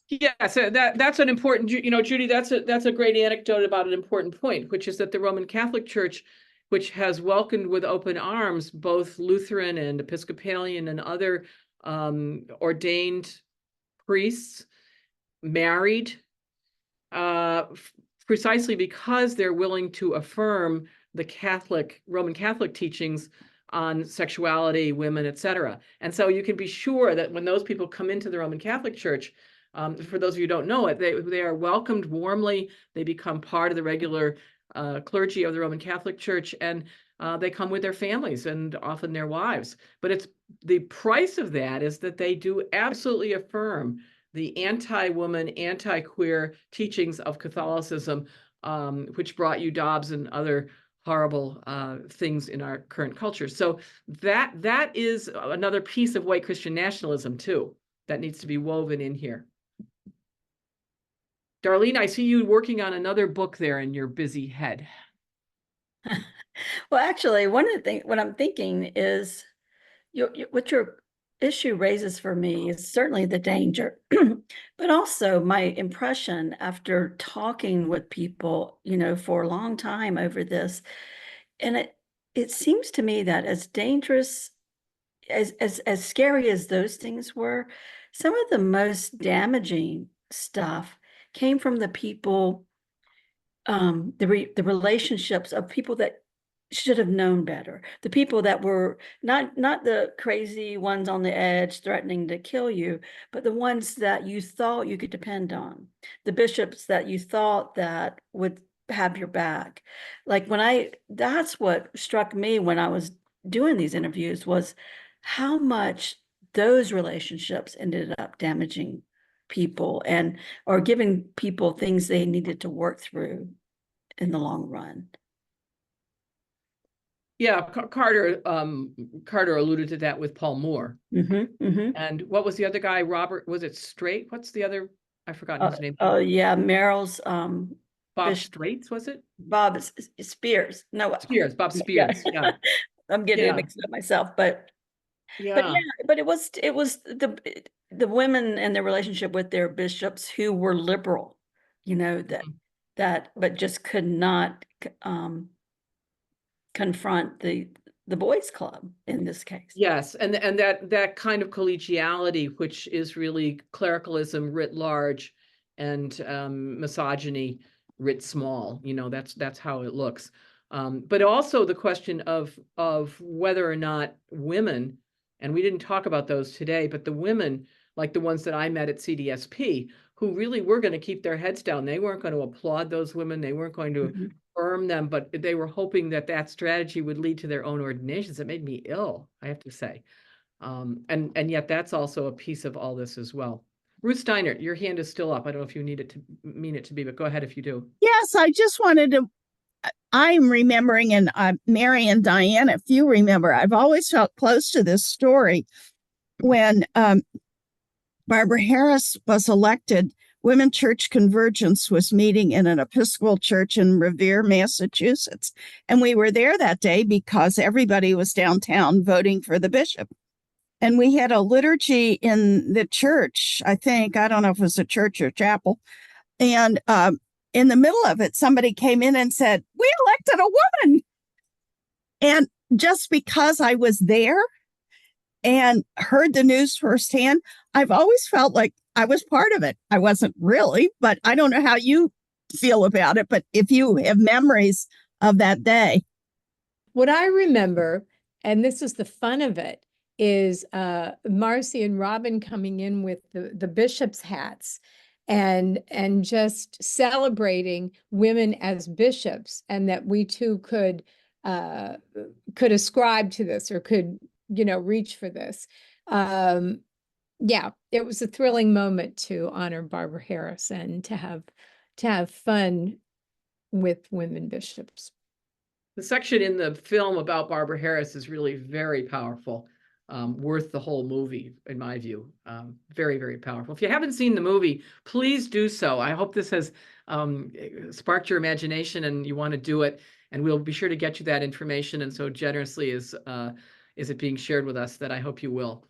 Yeah, so that's an important, Judy, that's a great anecdote about an important point, which is that the Roman Catholic Church, which has welcomed with open arms both Lutheran and Episcopalian and other ordained priests, married, precisely because they're willing to affirm the Roman Catholic teachings on sexuality, women, etc. And so you can be sure that when those people come into the Roman Catholic Church, for those of you who don't know it, they are welcomed warmly. They become part of the regular clergy of the Roman Catholic Church, and they come with their families and often their wives. But it's the price of that is that they do absolutely affirm the anti-woman, anti-queer teachings of Catholicism, which brought you Dobbs and other horrible things in our current culture. So that is another piece of white Christian nationalism too, that needs to be woven in here. Darlene, I see you working on another book there in your busy head. Well, actually, one of the things, what I'm thinking is what your issue raises for me is certainly the danger, but also my impression after talking with people, for a long time over this. And it seems to me that as dangerous, as scary as those things were, some of the most damaging stuff came from the people, the relationships of people that should have known better. The people that were not the crazy ones on the edge threatening to kill you, but the ones that you thought you could depend on. The bishops that you thought that would have your back. That's what struck me when I was doing these interviews, was how much those relationships ended up damaging people or giving people things they needed to work through in the long run. Yeah, Carter alluded to that with Paul Moore. And what was the other guy? Robert, was it Straight? What's the other? I forgot his name. Oh yeah, Merrill's Bob Straits, was it? Bob Spears. No, Spears, Bob Spears. Yeah. I'm getting it mixed up myself, but it was the women and their relationship with their bishops who were liberal, but just could not confront the boys' club in this case. Yes, and that kind of collegiality, which is really clericalism writ large and misogyny writ small, that's how it looks. But also the question of whether or not women, and we didn't talk about those today, but the women, like the ones that I met at CDSP, who really were going to keep their heads down. They weren't going to applaud those women. They weren't going to affirm them, but they were hoping that strategy would lead to their own ordinations. It made me ill, I have to say. And yet that's also a piece of all this as well. Ruth Steiner, your hand is still up. I don't know if you mean it to be, but go ahead if you do. Yes, I just wanted to, I'm remembering, and Mary and Diane, if you remember, I've always felt close to this story. When Barbara Harris was elected, Women Church Convergence was meeting in an Episcopal church in Revere, Massachusetts. And we were there that day because everybody was downtown voting for the bishop. And we had a liturgy in the church, I don't know if it was a church or chapel. And in the middle of it, somebody came in and said, "We elected a woman." And just because I was there and heard the news firsthand, I've always felt like I was part of it. I wasn't really, but I don't know how you feel about it, but if you have memories of that day. What I remember, and this is the fun of it, is Marcy and Robin coming in with the bishop's hats and just celebrating women as bishops, and that we too could ascribe to this, or could, reach for this. Yeah, it was a thrilling moment to honor Barbara Harris and to have fun with women bishops. The section in the film about Barbara Harris is really very powerful, worth the whole movie, in my view. Very, very powerful. If you haven't seen the movie, please do so. I hope this has sparked your imagination and you want to do it. And we'll be sure to get you that information. And so generously is it being shared with us that I hope you will.